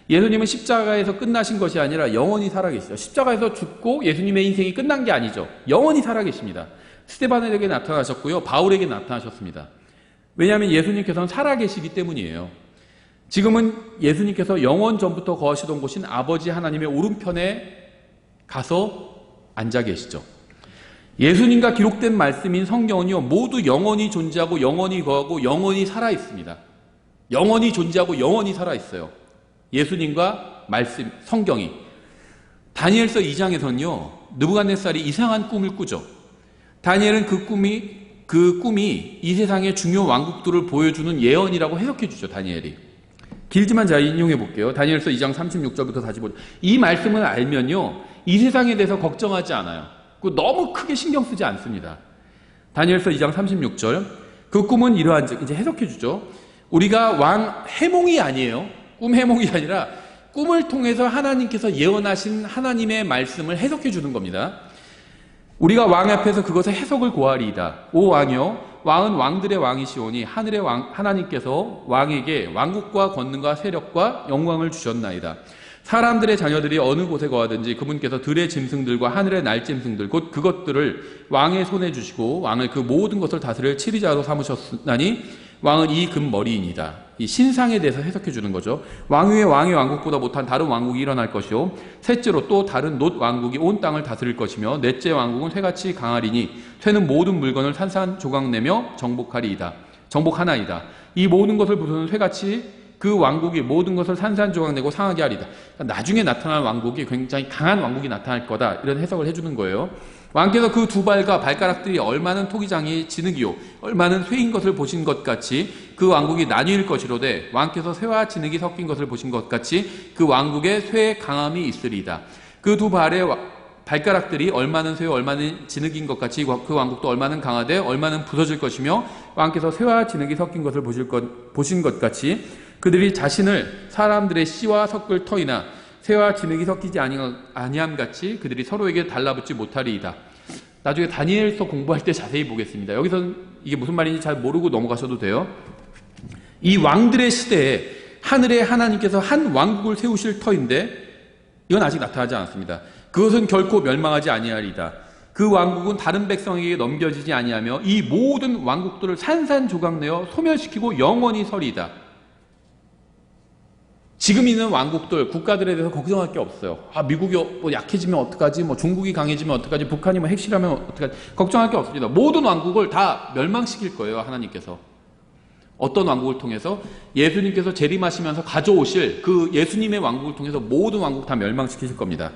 예수님은 십자가에서 끝나신 것이 아니라 영원히 살아계시죠. 십자가에서 죽고 예수님의 인생이 끝난 게 아니죠. 영원히 살아계십니다. 스데반에게 나타나셨고요, 바울에게 나타나셨습니다. 왜냐하면 예수님께서는 살아계시기 때문이에요. 지금은 예수님께서 영원 전부터 거하시던 곳인 아버지 하나님의 오른편에 가서 앉아 계시죠. 예수님과 기록된 말씀인 성경은요, 모두 영원히 존재하고 영원히 거하고 영원히 살아있습니다. 영원히 존재하고 영원히 살아있어요. 예수님과 말씀, 성경이. 다니엘서 2장에서는요, 느부갓네살이 이상한 꿈을 꾸죠. 다니엘은 그 꿈이 이 세상의 중요 왕국들을 보여주는 예언이라고 해석해 주죠, 다니엘이. 길지만 제가 인용해 볼게요. 다니엘서 2장 36절부터 45절. 이 말씀을 알면요, 이 세상에 대해서 걱정하지 않아요. 너무 크게 신경 쓰지 않습니다. 다니엘서 2장 36절. 그 꿈은 이러한즉, 이제 해석해 주죠. 우리가 해몽이 아니에요. 꿈 해몽이 아니라 꿈을 통해서 하나님께서 예언하신 하나님의 말씀을 해석해 주는 겁니다. 우리가 왕 앞에서 그것의 해석을 고하리이다. 오 왕이여, 왕은 왕들의 왕이시오니 하늘의 왕 하나님께서 왕에게 왕국과 권능과 세력과 영광을 주셨나이다. 사람들의 자녀들이 어느 곳에 거하든지 그분께서 들의 짐승들과 하늘의 날짐승들 곧 그것들을 왕의 손에 주시고 왕을 그 모든 것을 다스릴 치리자로 삼으셨나니 왕은 이 금머리이니이다. 이 신상에 대해서 해석해 주는 거죠. 왕위의 왕의 왕국보다 못한 다른 왕국이 일어날 것이요 셋째로 또 다른 놋 왕국이 온 땅을 다스릴 것이며 넷째 왕국은 쇠같이 강하리니 쇠는 모든 물건을 산산조각내며 정복하나이다. 이 모든 것을 부수는 쇠같이 그 왕국이 모든 것을 산산조각내고 상하게 하리다. 그러니까 나중에 나타날 왕국이 굉장히 강한 왕국이 나타날 거다, 이런 해석을 해주는 거예요. 왕께서 그 두 발과 발가락들이 얼마는 토기장이 진흙이요 얼마는 쇠인 것을 보신 것 같이 그 왕국이 나뉠 것이로되 왕께서 쇠와 진흙이 섞인 것을 보신 것 같이 그 왕국에 쇠의 강함이 있으리이다. 그 두 발의 발가락들이 얼마는 쇠요 얼마는 진흙인 것 같이 그 왕국도 얼마는 강하되 얼마는 부서질 것이며 왕께서 쇠와 진흙이 섞인 것을 보신 것 같이 그들이 자신을 사람들의 씨와 섞을 터이나 쇠와 진흙이 섞이지 아니함 같이 그들이 서로에게 달라붙지 못하리이다. 나중에 다니엘서 공부할 때 자세히 보겠습니다. 여기서는 이게 무슨 말인지 잘 모르고 넘어가셔도 돼요. 이 왕들의 시대에 하늘의 하나님께서 한 왕국을 세우실 터인데 이건 아직 나타나지 않았습니다. 그것은 결코 멸망하지 아니하리이다. 그 왕국은 다른 백성에게 넘겨지지 아니하며 이 모든 왕국들을 산산조각내어 소멸시키고 영원히 서리이다. 지금 있는 왕국들, 국가들에 대해서 걱정할 게 없어요. 미국이 뭐 약해지면 어떡하지? 뭐 중국이 강해지면 어떡하지? 북한이 뭐 핵실하면 어떡하지? 걱정할 게 없습니다. 모든 왕국을 다 멸망시킬 거예요, 하나님께서. 어떤 왕국을 통해서? 예수님께서 재림하시면서 가져오실 그 예수님의 왕국을 통해서 모든 왕국 다 멸망시키실 겁니다.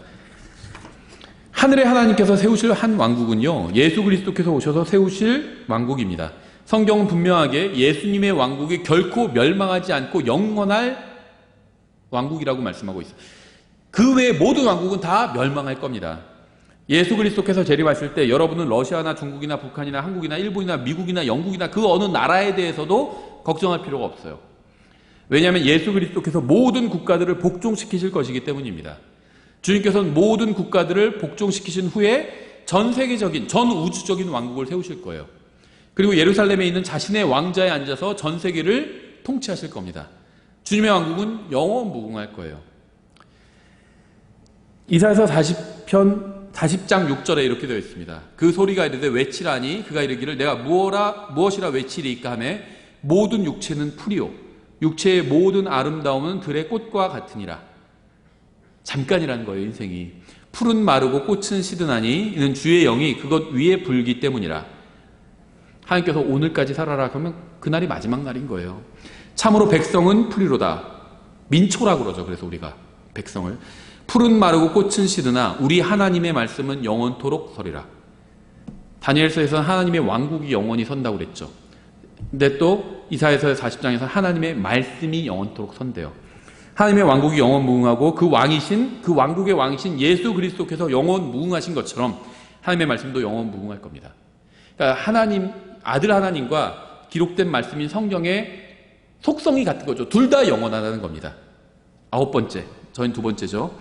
하늘의 하나님께서 세우실 한 왕국은요, 예수 그리스도께서 오셔서 세우실 왕국입니다. 성경은 분명하게 예수님의 왕국이 결코 멸망하지 않고 영원할 왕국이라고 말씀하고 있어요. 그 외의 모든 왕국은 다 멸망할 겁니다. 예수 그리스도께서 재림하실 때 여러분은 러시아나 중국이나 북한이나 한국이나 일본이나 미국이나 영국이나 그 어느 나라에 대해서도 걱정할 필요가 없어요. 왜냐하면 예수 그리스도께서 모든 국가들을 복종시키실 것이기 때문입니다. 주님께서는 모든 국가들을 복종시키신 후에 전 세계적인, 전 우주적인 왕국을 세우실 거예요. 그리고 예루살렘에 있는 자신의 왕자에 앉아서 전 세계를 통치하실 겁니다. 주님의 왕국은 영원 무궁할 거예요. 이사야서 40장 6절에 이렇게 되어 있습니다. 그 소리가 이르되 외치라니 그가 이르기를 내가 무엇이라 외치리이까 하며 모든 육체는 풀이요 육체의 모든 아름다움은 들의 꽃과 같으니라. 잠깐이라는 거예요. 인생이. 풀은 마르고 꽃은 시드나니 이는 주의 영이 그것 위에 불기 때문이라. 하나님께서 오늘까지 살아라 그러면 그날이 마지막 날인 거예요. 참으로 백성은 풀이로다. 민초라고 그러죠. 그래서 우리가 백성을. 풀은 마르고 꽃은 시드나 우리 하나님의 말씀은 영원토록 서리라. 다니엘서에서는 하나님의 왕국이 영원히 선다고 그랬죠. 근데 또 이사야서 40장에서 하나님의 말씀이 영원토록 선대요. 하나님의 왕국이 영원 무궁하고 그 왕국의 왕이신 예수 그리스도께서 영원 무궁하신 것처럼 하나님의 말씀도 영원 무궁할 겁니다. 그러니까 아들 하나님과 기록된 말씀인 성경의 속성이 같은 거죠. 둘 다 영원하다는 겁니다. 9번째, 저희는 2번째죠.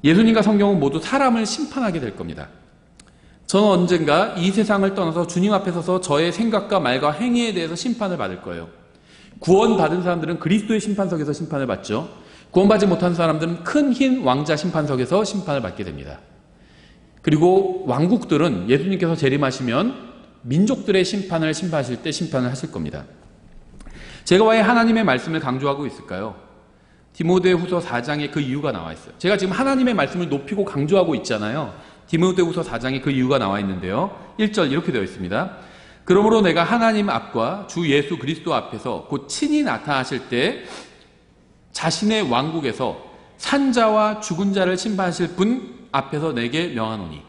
예수님과 성경은 모두 사람을 심판하게 될 겁니다. 저는 언젠가 이 세상을 떠나서 주님 앞에 서서 저의 생각과 말과 행위에 대해서 심판을 받을 거예요. 구원받은 사람들은 그리스도의 심판석에서 심판을 받죠. 구원받지 못한 사람들은 큰 흰 왕자 심판석에서 심판을 받게 됩니다. 그리고 왕국들은 예수님께서 재림하시면 민족들의 심판을 심판하실 때 심판을 하실 겁니다. 제가 왜 하나님의 말씀을 강조하고 있을까요? 디모데후서 4장에 그 이유가 나와 있어요. 제가 지금 하나님의 말씀을 높이고 강조하고 있잖아요. 디모데후서 4장에 그 이유가 나와 있는데요. 1절 이렇게 되어 있습니다. 그러므로 내가 하나님 앞과 주 예수 그리스도 앞에서 곧 친히 나타나실 때 자신의 왕국에서 산자와 죽은 자를 심판하실 분 앞에서 내게 명하노니.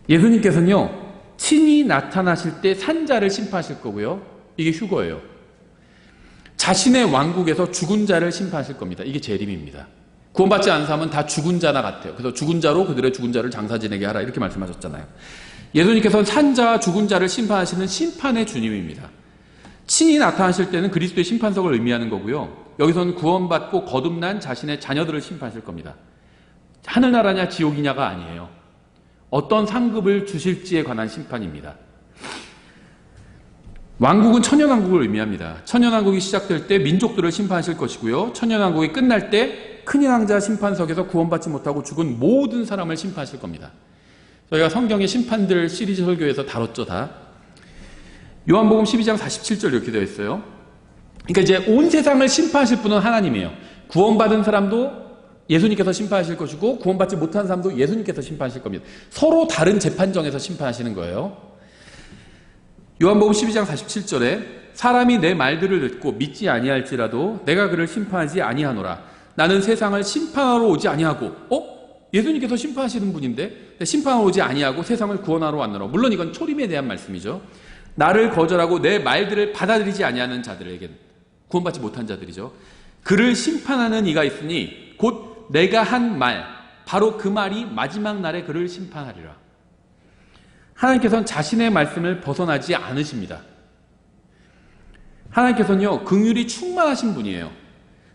예수님께서는요, 친히 나타나실 때 산자를 심판하실 거고요. 이게 휴거예요. 자신의 왕국에서 죽은 자를 심판하실 겁니다. 이게 재림입니다. 구원받지 않은 사람은 다 죽은 자나 같아요. 그래서 죽은 자로 그들의 죽은 자를 장사 지내게 하라 이렇게 말씀하셨잖아요. 예수님께서는 산자와 죽은 자를 심판하시는 심판의 주님입니다. 친히 나타나실 때는 그리스도의 심판석을 의미하는 거고요. 여기서는 구원받고 거듭난 자신의 자녀들을 심판하실 겁니다. 하늘나라냐 지옥이냐가 아니에요. 어떤 상급을 주실지에 관한 심판입니다. 왕국은 천년왕국을 의미합니다. 천년왕국이 시작될 때 민족들을 심판하실 것이고요. 천년왕국이 끝날 때 큰인 왕자 심판석에서 구원받지 못하고 죽은 모든 사람을 심판하실 겁니다. 저희가 성경의 심판들 시리즈 설교에서 다뤘죠, 다. 요한복음 12장 47절 이렇게 되어 있어요. 그러니까 이제 온 세상을 심판하실 분은 하나님이에요. 구원받은 사람도 예수님께서 심판하실 것이고 구원받지 못한 사람도 예수님께서 심판하실 겁니다. 서로 다른 재판정에서 심판하시는 거예요. 요한복음 12장 47절에 사람이 내 말들을 듣고 믿지 아니할지라도 내가 그를 심판하지 아니하노라. 나는 세상을 심판하러 오지 아니하고 예수님께서 심판하시는 분인데 심판하러 오지 아니하고 세상을 구원하러 왔노라. 물론 이건 초림에 대한 말씀이죠. 나를 거절하고 내 말들을 받아들이지 아니하는 자들에겐 구원받지 못한 자들이죠. 그를 심판하는 이가 있으니 곧 내가 한 말 바로 그 말이 마지막 날에 그를 심판하리라. 하나님께서는 자신의 말씀을 벗어나지 않으십니다. 하나님께서는요, 긍휼이 충만하신 분이에요.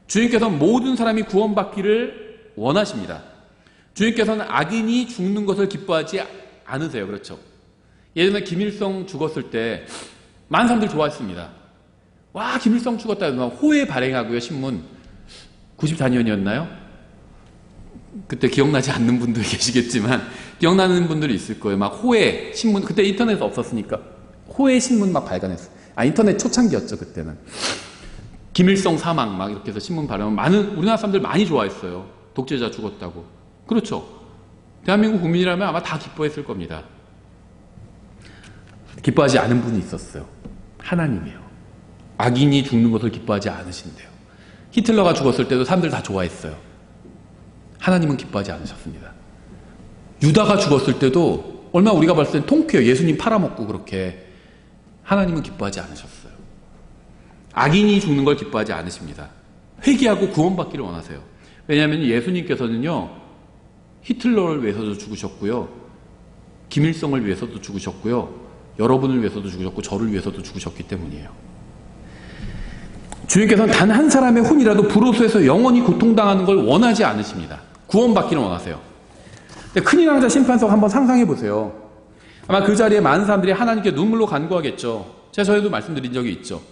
주님께서는 모든 사람이 구원받기를 원하십니다. 주님께서는 악인이 죽는 것을 기뻐하지 않으세요. 그렇죠? 예전에 김일성 죽었을 때 많은 사람들이 좋아했습니다. 와, 김일성 죽었다. 호해 발행하고요, 신문. 94년이었나요? 그때 기억나지 않는 분도 계시겠지만 기억나는 분들이 있을 거예요. 막 호해 신문, 그때 인터넷 없었으니까 호해 신문 막 발간했어요. 인터넷 초창기였죠, 그때는. 김일성 사망 막 이렇게 해서 신문 발행하면 많은 우리나라 사람들 많이 좋아했어요. 독재자 죽었다고. 그렇죠. 대한민국 국민이라면 아마 다 기뻐했을 겁니다. 기뻐하지 않은 분이 있었어요. 하나님이에요. 악인이 죽는 것을 기뻐하지 않으신대요. 히틀러가 죽었을 때도 사람들 다 좋아했어요. 하나님은 기뻐하지 않으셨습니다. 유다가 죽었을 때도 얼마나 우리가 봤을 땐 통쾌해요. 예수님 팔아먹고 그렇게. 하나님은 기뻐하지 않으셨어요. 악인이 죽는 걸 기뻐하지 않으십니다. 회개하고 구원받기를 원하세요. 왜냐하면 예수님께서는요, 히틀러를 위해서도 죽으셨고요, 김일성을 위해서도 죽으셨고요, 여러분을 위해서도 죽으셨고 저를 위해서도 죽으셨기 때문이에요. 주님께서는 단 한 사람의 혼이라도 불호소에서 영원히 고통당하는 걸 원하지 않으십니다. 구원받기를 원하세요. 큰일 왕자 심판석 한번 상상해 보세요. 아마 그 자리에 많은 사람들이 하나님께 눈물로 간구하겠죠. 제가 전에도 말씀드린 적이 있죠.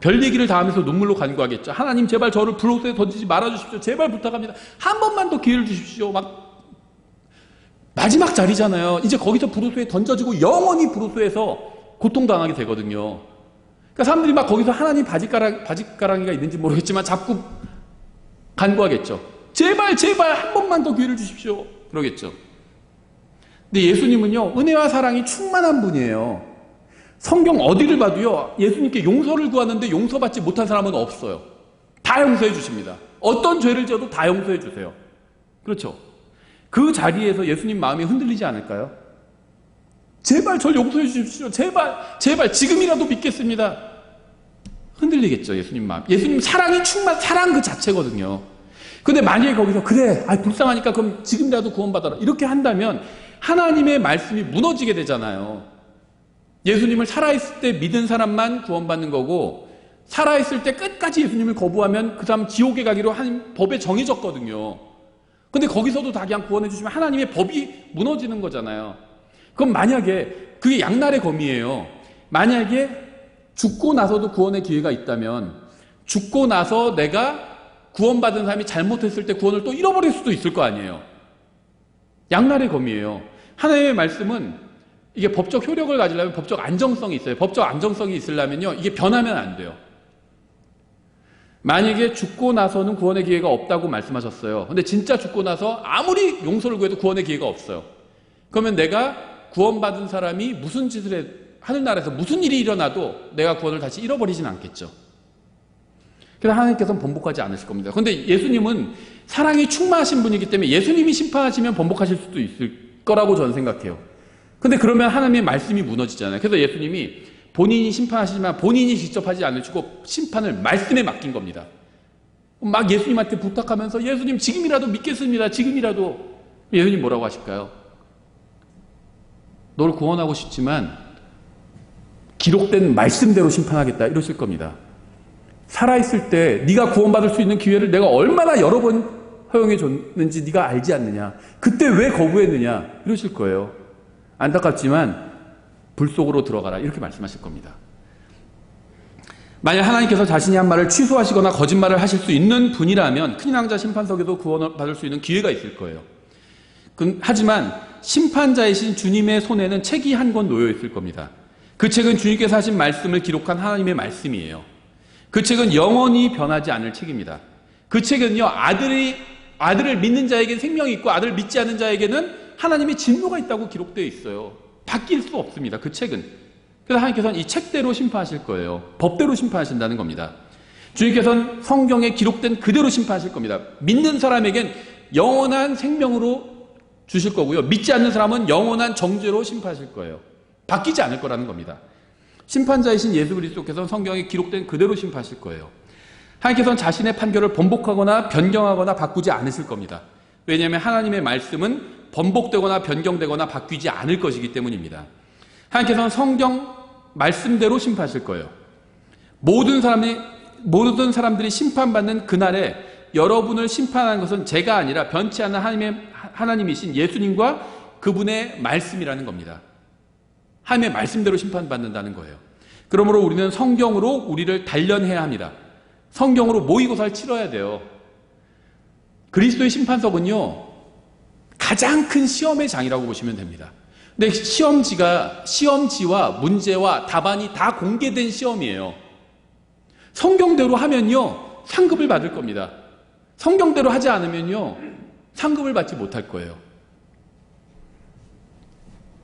별 얘기를 다 하면서 눈물로 간구하겠죠. 하나님 제발 저를 불호소에 던지지 말아주십시오. 제발 부탁합니다. 한 번만 더 기회를 주십시오. 막 마지막 자리잖아요. 이제 거기서 불호소에 던져지고 영원히 불호소에서 고통당하게 되거든요. 그러니까 사람들이 막 거기서 하나님 바짓가랑이가 있는지 모르겠지만 자꾸 간구하겠죠. 제발 한 번만 더 기회를 주십시오. 그러겠죠. 근데 예수님은요, 은혜와 사랑이 충만한 분이에요. 성경 어디를 봐도요, 예수님께 용서를 구하는데 용서받지 못한 사람은 없어요. 다 용서해 주십니다. 어떤 죄를 지어도 다 용서해 주세요. 그렇죠? 그 자리에서 예수님 마음이 흔들리지 않을까요? 제발 절 용서해 주십시오. 제발 지금이라도 믿겠습니다. 흔들리겠죠, 예수님 마음. 예수님 사랑 그 자체거든요. 근데 만약에 거기서 그래, 불쌍하니까 그럼 지금이라도 구원받아라, 이렇게 한다면 하나님의 말씀이 무너지게 되잖아요. 예수님을 살아있을 때 믿은 사람만 구원받는 거고, 살아있을 때 끝까지 예수님을 거부하면 그 사람 지옥에 가기로 한 법에 정해졌거든요. 근데 거기서도 다 그냥 구원해 주시면 하나님의 법이 무너지는 거잖아요. 그럼 만약에 그게 양날의 검이에요. 만약에 죽고 나서도 구원의 기회가 있다면, 죽고 나서 내가 구원받은 사람이 잘못했을 때 구원을 또 잃어버릴 수도 있을 거 아니에요. 양날의 검이에요. 하나님의 말씀은 이게 법적 효력을 가지려면 법적 안정성이 있어요. 법적 안정성이 있으려면요, 이게 변하면 안 돼요. 만약에 죽고 나서는 구원의 기회가 없다고 말씀하셨어요. 근데 진짜 죽고 나서 아무리 용서를 구해도 구원의 기회가 없어요. 그러면 내가 구원받은 사람이 무슨 짓을 해, 하늘나라에서 무슨 일이 일어나도 내가 구원을 다시 잃어버리진 않겠죠. 그래서 하나님께서는 번복하지 않으실 겁니다. 그런데 예수님은 사랑이 충만하신 분이기 때문에 예수님이 심판하시면 번복하실 수도 있을 거라고 저는 생각해요. 근데 그러면 하나님의 말씀이 무너지잖아요. 그래서 예수님이 본인이 심판하시지만 본인이 직접 하지 않으시고 심판을 말씀에 맡긴 겁니다. 막 예수님한테 부탁하면서 예수님 지금이라도 믿겠습니다. 지금이라도. 예수님 뭐라고 하실까요? 너를 구원하고 싶지만 기록된 말씀대로 심판하겠다, 이러실 겁니다. 살아있을 때 네가 구원받을 수 있는 기회를 내가 얼마나 여러 번 허용해 줬는지 네가 알지 않느냐. 그때 왜 거부했느냐, 이러실 거예요. 안타깝지만 불 속으로 들어가라, 이렇게 말씀하실 겁니다. 만약 하나님께서 자신이 한 말을 취소하시거나 거짓말을 하실 수 있는 분이라면 큰일 왕자 심판석에도 구원을 받을 수 있는 기회가 있을 거예요. 하지만 심판자이신 주님의 손에는 책이 한 권 놓여 있을 겁니다. 그 책은 주님께서 하신 말씀을 기록한 하나님의 말씀이에요. 그 책은 영원히 변하지 않을 책입니다. 그 책은요, 아들을 믿는 자에게는 생명이 있고 아들을 믿지 않는 자에게는 하나님의 진노가 있다고 기록되어 있어요. 바뀔 수 없습니다, 그 책은. 그래서 하나님께서는 이 책대로 심판하실 거예요. 법대로 심판하신다는 겁니다. 주님께서는 성경에 기록된 그대로 심판하실 겁니다. 믿는 사람에겐 영원한 생명으로 주실 거고요, 믿지 않는 사람은 영원한 정죄로 심판하실 거예요. 바뀌지 않을 거라는 겁니다. 심판자이신 예수 그리스도께서는 성경에 기록된 그대로 심판하실 거예요. 하나님께서는 자신의 판결을 번복하거나 변경하거나 바꾸지 않으실 겁니다. 왜냐하면 하나님의 말씀은 번복되거나 변경되거나 바뀌지 않을 것이기 때문입니다. 하나님께서는 성경 말씀대로 심판하실 거예요. 모든 사람들이 심판받는 그날에 여러분을 심판하는 것은 제가 아니라 변치 않는 하나님이신 예수님과 그분의 말씀이라는 겁니다. 하나님의 말씀대로 심판받는다는 거예요. 그러므로 우리는 성경으로 우리를 단련해야 합니다. 성경으로 모의고사를 치러야 돼요. 그리스도의 심판석은요, 가장 큰 시험의 장이라고 보시면 됩니다. 근데 시험지와 문제와 답안이 다 공개된 시험이에요. 성경대로 하면요, 상급을 받을 겁니다. 성경대로 하지 않으면요, 상급을 받지 못할 거예요.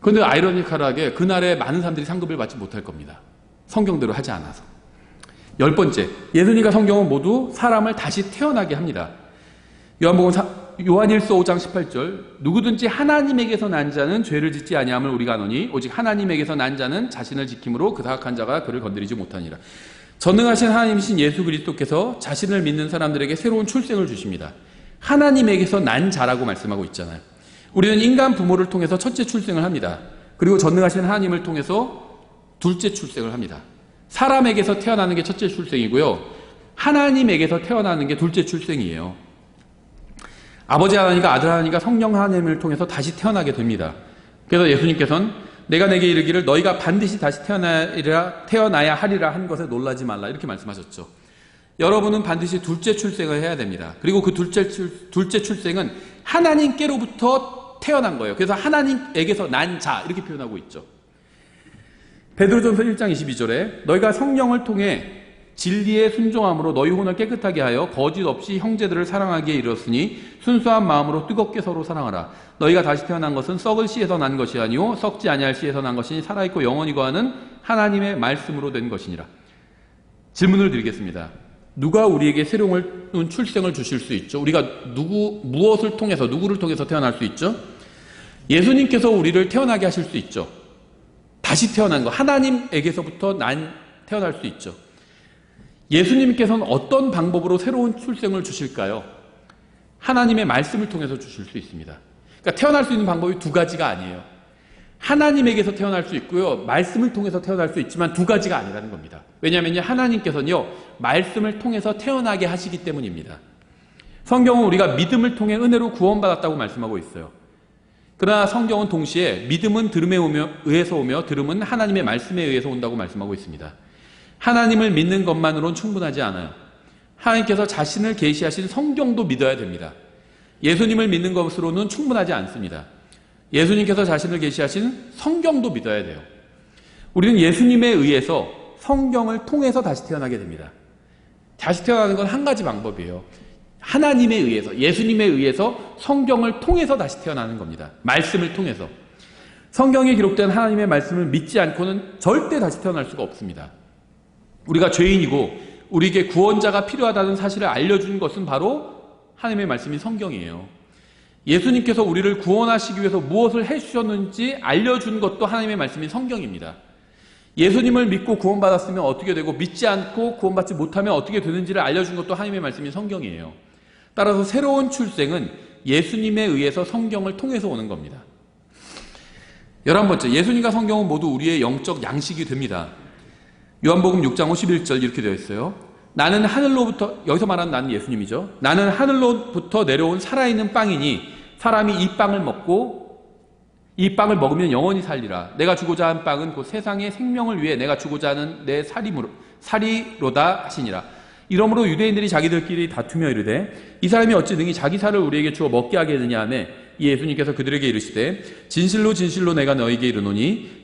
그런데 아이러니컬하게 그날에 많은 사람들이 상급을 받지 못할 겁니다. 성경대로 하지 않아서. 10번째, 예수님과 성경은 모두 사람을 다시 태어나게 합니다. 요한일서 5장 18절, 누구든지 하나님에게서 난 자는 죄를 짓지 아니함을 우리가 아노니 오직 하나님에게서 난 자는 자신을 지킴으로 그 사악한 자가 그를 건드리지 못하니라. 전능하신 하나님이신 예수 그리스도께서 자신을 믿는 사람들에게 새로운 출생을 주십니다. 하나님에게서 난 자라고 말씀하고 있잖아요. 우리는 인간 부모를 통해서 첫째 출생을 합니다. 그리고 전능하신 하나님을 통해서 둘째 출생을 합니다. 사람에게서 태어나는 게 첫째 출생이고요, 하나님에게서 태어나는 게 둘째 출생이에요. 아버지 하나님과 아들 하나님과 성령 하나님을 통해서 다시 태어나게 됩니다. 그래서 예수님께서는 내가 내게 이르기를 너희가 반드시 다시 태어나야 하리라 한 것에 놀라지 말라, 이렇게 말씀하셨죠. 여러분은 반드시 둘째 출생을 해야 됩니다. 그리고 그 둘째 출생은 하나님께로부터 태어난 거예요. 그래서 하나님에게서 난 자, 이렇게 표현하고 있죠. 베드로전서 1장 22절에 너희가 성령을 통해 진리에 순종함으로 너희 혼을 깨끗하게 하여 거짓 없이 형제들을 사랑하기에 이르렀으니 순수한 마음으로 뜨겁게 서로 사랑하라. 너희가 다시 태어난 것은 썩을 씨에서 난 것이 아니요 썩지 아니할 씨에서 난 것이니 살아있고 영원히 거하는 하나님의 말씀으로 된 것이니라. 질문을 드리겠습니다. 누가 우리에게 새로운 출생을 주실 수 있죠? 우리가 누구를 통해서 태어날 수 있죠? 예수님께서 우리를 태어나게 하실 수 있죠. 다시 태어난 거, 하나님에게서부터 태어날 수 있죠. 예수님께서는 어떤 방법으로 새로운 출생을 주실까요? 하나님의 말씀을 통해서 주실 수 있습니다. 그러니까 태어날 수 있는 방법이 두 가지가 아니에요. 하나님에게서 태어날 수 있고요, 말씀을 통해서 태어날 수 있지만 두 가지가 아니라는 겁니다. 왜냐하면 하나님께서는요, 말씀을 통해서 태어나게 하시기 때문입니다. 성경은 우리가 믿음을 통해 은혜로 구원받았다고 말씀하고 있어요. 그러나 성경은 동시에 믿음은 들음에 의해서 오며 들음은 하나님의 말씀에 의해서 온다고 말씀하고 있습니다. 하나님을 믿는 것만으로는 충분하지 않아요. 하나님께서 자신을 계시하신 성경도 믿어야 됩니다. 예수님을 믿는 것으로는 충분하지 않습니다. 예수님께서 자신을 계시하신 성경도 믿어야 돼요. 우리는 예수님에 의해서 성경을 통해서 다시 태어나게 됩니다. 다시 태어나는 건 한 가지 방법이에요. 하나님에 의해서, 예수님에 의해서 성경을 통해서 다시 태어나는 겁니다. 말씀을 통해서. 성경에 기록된 하나님의 말씀을 믿지 않고는 절대 다시 태어날 수가 없습니다. 우리가 죄인이고 우리에게 구원자가 필요하다는 사실을 알려준 것은 바로 하나님의 말씀인 성경이에요. 예수님께서 우리를 구원하시기 위해서 무엇을 해주셨는지 알려준 것도 하나님의 말씀인 성경입니다. 예수님을 믿고 구원받았으면 어떻게 되고 믿지 않고 구원받지 못하면 어떻게 되는지를 알려준 것도 하나님의 말씀인 성경이에요. 따라서 새로운 출생은 예수님에 의해서 성경을 통해서 오는 겁니다. 11번째, 예수님과 성경은 모두 우리의 영적 양식이 됩니다. 요한복음 6장 51절 이렇게 되어 있어요. 나는 하늘로부터, 여기서 말하는 나는 예수님이죠. 나는 하늘로부터 내려온 살아있는 빵이니 사람이 이 빵을 먹으면 영원히 살리라. 내가 주고자 한 빵은 곧 세상의 생명을 위해 내가 주고자 하는 내 살이로다 하시니라. 이러므로 유대인들이 자기들끼리 다투며 이르되 이 사람이 어찌 능히 자기 살을 우리에게 주어 먹게 하겠느냐 하매 이 예수님께서 그들에게 이르시되 진실로 진실로 내가 너희에게 이르노니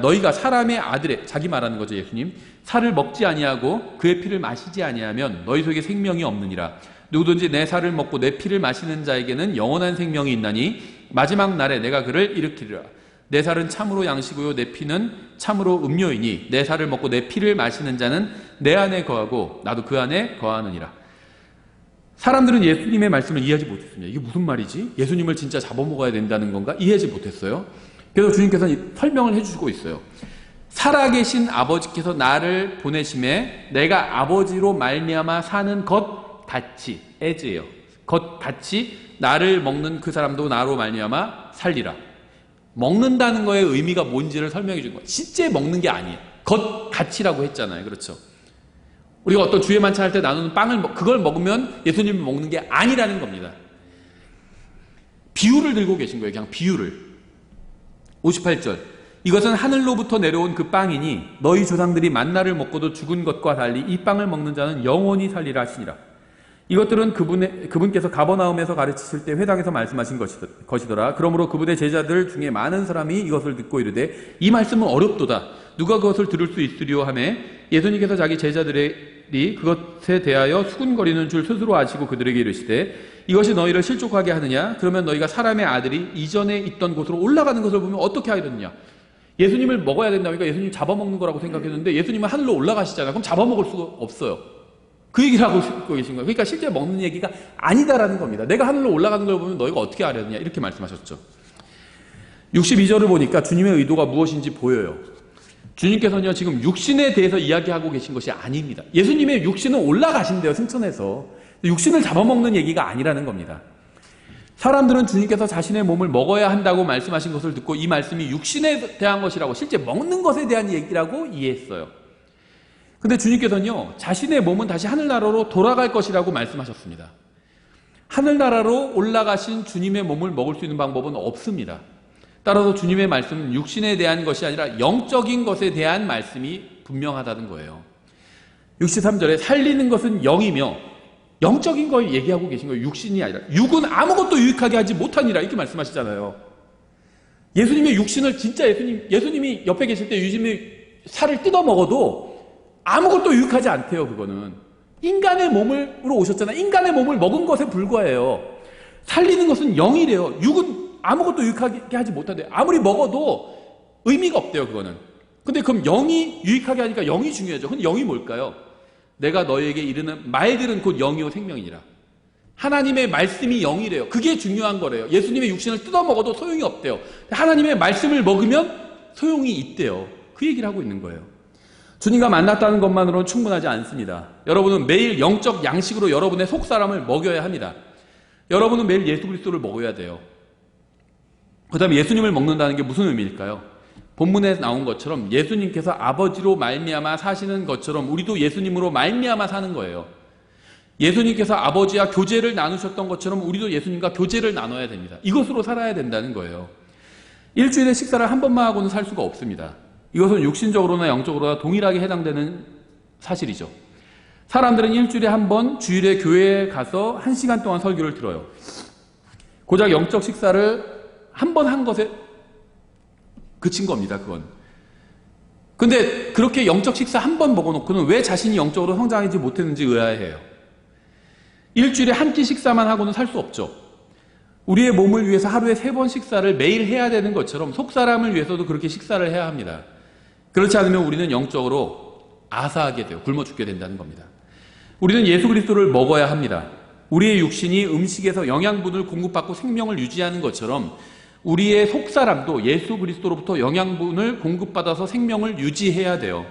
너희가 사람의 아들의, 자기 말하는 거죠, 예수님, 살을 먹지 아니하고 그의 피를 마시지 아니하면 너희 속에 생명이 없느니라. 누구든지 내 살을 먹고 내 피를 마시는 자에게는 영원한 생명이 있나니 마지막 날에 내가 그를 일으키리라. 내 살은 참으로 양식이요 내 피는 참으로 음료이니 내 살을 먹고 내 피를 마시는 자는 내 안에 거하고 나도 그 안에 거하느니라. 사람들은 예수님의 말씀을 이해하지 못했습니다. 이게 무슨 말이지? 예수님을 진짜 잡아먹어야 된다는 건가? 이해하지 못했어요. 그래서 주님께서는 설명을 해주시고 있어요. 살아계신 아버지께서 나를 보내심에 내가 아버지로 말미암아 사는 것 같이, as예요. 같이 나를 먹는 그 사람도 나로 말미암아 살리라. 먹는다는 거의 의미가 뭔지를 설명해 준 거예요. 실제 먹는 게 아니에요. 같이라고 했잖아요. 그렇죠? 우리가 어떤 주의 만찬할 때 나누는 빵을 그걸 먹으면 예수님이 먹는 게 아니라는 겁니다. 비유를 들고 계신 거예요. 그냥 비유를. 58절. 이것은 하늘로부터 내려온 그 빵이니 너희 조상들이 만나를 먹고도 죽은 것과 달리 이 빵을 먹는 자는 영원히 살리라 하시니라. 이것들은 그분께서 가버나움에서 가르치실 때 회당에서 말씀하신 것이더라. 그러므로 그분의 제자들 중에 많은 사람이 이것을 듣고 이르되 이 말씀은 어렵도다. 누가 그것을 들을 수 있으리요 하매 예수님께서 자기 제자들이 그것에 대하여 수군거리는 줄 스스로 아시고 그들에게 이르시되 이것이 너희를 실족하게 하느냐? 그러면 너희가 사람의 아들이 이전에 있던 곳으로 올라가는 것을 보면 어떻게 하겠느냐? 예수님을 먹어야 된다니까 예수님 잡아먹는 거라고 생각했는데 예수님은 하늘로 올라가시잖아요. 그럼 잡아먹을 수가 없어요. 그 얘기를 하고 계신 거예요. 그러니까 실제 먹는 얘기가 아니다라는 겁니다. 내가 하늘로 올라가는 걸 보면 너희가 어떻게 하려느냐 이렇게 말씀하셨죠. 62절을 보니까 주님의 의도가 무엇인지 보여요. 주님께서는요 지금 육신에 대해서 이야기하고 계신 것이 아닙니다. 예수님의 육신은 올라가신대요. 승천해서. 육신을 잡아먹는 얘기가 아니라는 겁니다. 사람들은 주님께서 자신의 몸을 먹어야 한다고 말씀하신 것을 듣고 이 말씀이 육신에 대한 것이라고 실제 먹는 것에 대한 얘기라고 이해했어요. 근데 주님께서는요 자신의 몸은 다시 하늘나라로 돌아갈 것이라고 말씀하셨습니다. 하늘나라로 올라가신 주님의 몸을 먹을 수 있는 방법은 없습니다. 따라서 주님의 말씀은 육신에 대한 것이 아니라 영적인 것에 대한 말씀이 분명하다는 거예요. 63절에 살리는 것은 영이며 영적인 걸 얘기하고 계신 거예요. 육신이 아니라. 육은 아무것도 유익하게 하지 못하니라 이렇게 말씀하시잖아요. 예수님의 육신을 진짜 예수님이 옆에 계실 때 예수님이 살을 뜯어 먹어도 아무것도 유익하지 않대요. 그거는 인간의 몸으로 오셨잖아요. 인간의 몸을 먹은 것에 불과해요. 살리는 것은 영이래요. 육은 아무것도 유익하게 하지 못한대요. 아무리 먹어도 의미가 없대요. 그거는. 근데 그럼 영이 유익하게 하니까 영이 중요하죠. 근데 영이 뭘까요? 내가 너에게 이르는 말들은 곧 영이요 생명이니라. 하나님의 말씀이 영이래요. 그게 중요한 거래요. 예수님의 육신을 뜯어 먹어도 소용이 없대요. 하나님의 말씀을 먹으면 소용이 있대요. 그 얘기를 하고 있는 거예요. 주님과 만났다는 것만으로는 충분하지 않습니다. 여러분은 매일 영적 양식으로 여러분의 속사람을 먹여야 합니다. 여러분은 매일 예수 그리스도를 먹어야 돼요. 그 다음에 예수님을 먹는다는 게 무슨 의미일까요? 본문에 나온 것처럼 예수님께서 아버지로 말미암아 사시는 것처럼 우리도 예수님으로 말미암아 사는 거예요. 예수님께서 아버지와 교제를 나누셨던 것처럼 우리도 예수님과 교제를 나눠야 됩니다. 이것으로 살아야 된다는 거예요. 일주일에 식사를 한 번만 하고는 살 수가 없습니다. 이것은 육신적으로나 영적으로나 동일하게 해당되는 사실이죠. 사람들은 일주일에 한 번 주일에 교회에 가서 1시간 동안 설교를 들어요. 고작 영적 식사를 한 번 한 것에 그친 겁니다. 그건. 근데 그렇게 영적 식사 한 번 먹어놓고는 왜 자신이 영적으로 성장하지 못했는지 의아해해요. 일주일에 한 끼 식사만 하고는 살 수 없죠. 우리의 몸을 위해서 하루에 3번 식사를 매일 해야 되는 것처럼 속사람을 위해서도 그렇게 식사를 해야 합니다. 그렇지 않으면 우리는 영적으로 아사하게 돼요. 굶어 죽게 된다는 겁니다. 우리는 예수 그리스도를 먹어야 합니다. 우리의 육신이 음식에서 영양분을 공급받고 생명을 유지하는 것처럼 우리의 속사람도 예수 그리스도로부터 영양분을 공급받아서 생명을 유지해야 돼요.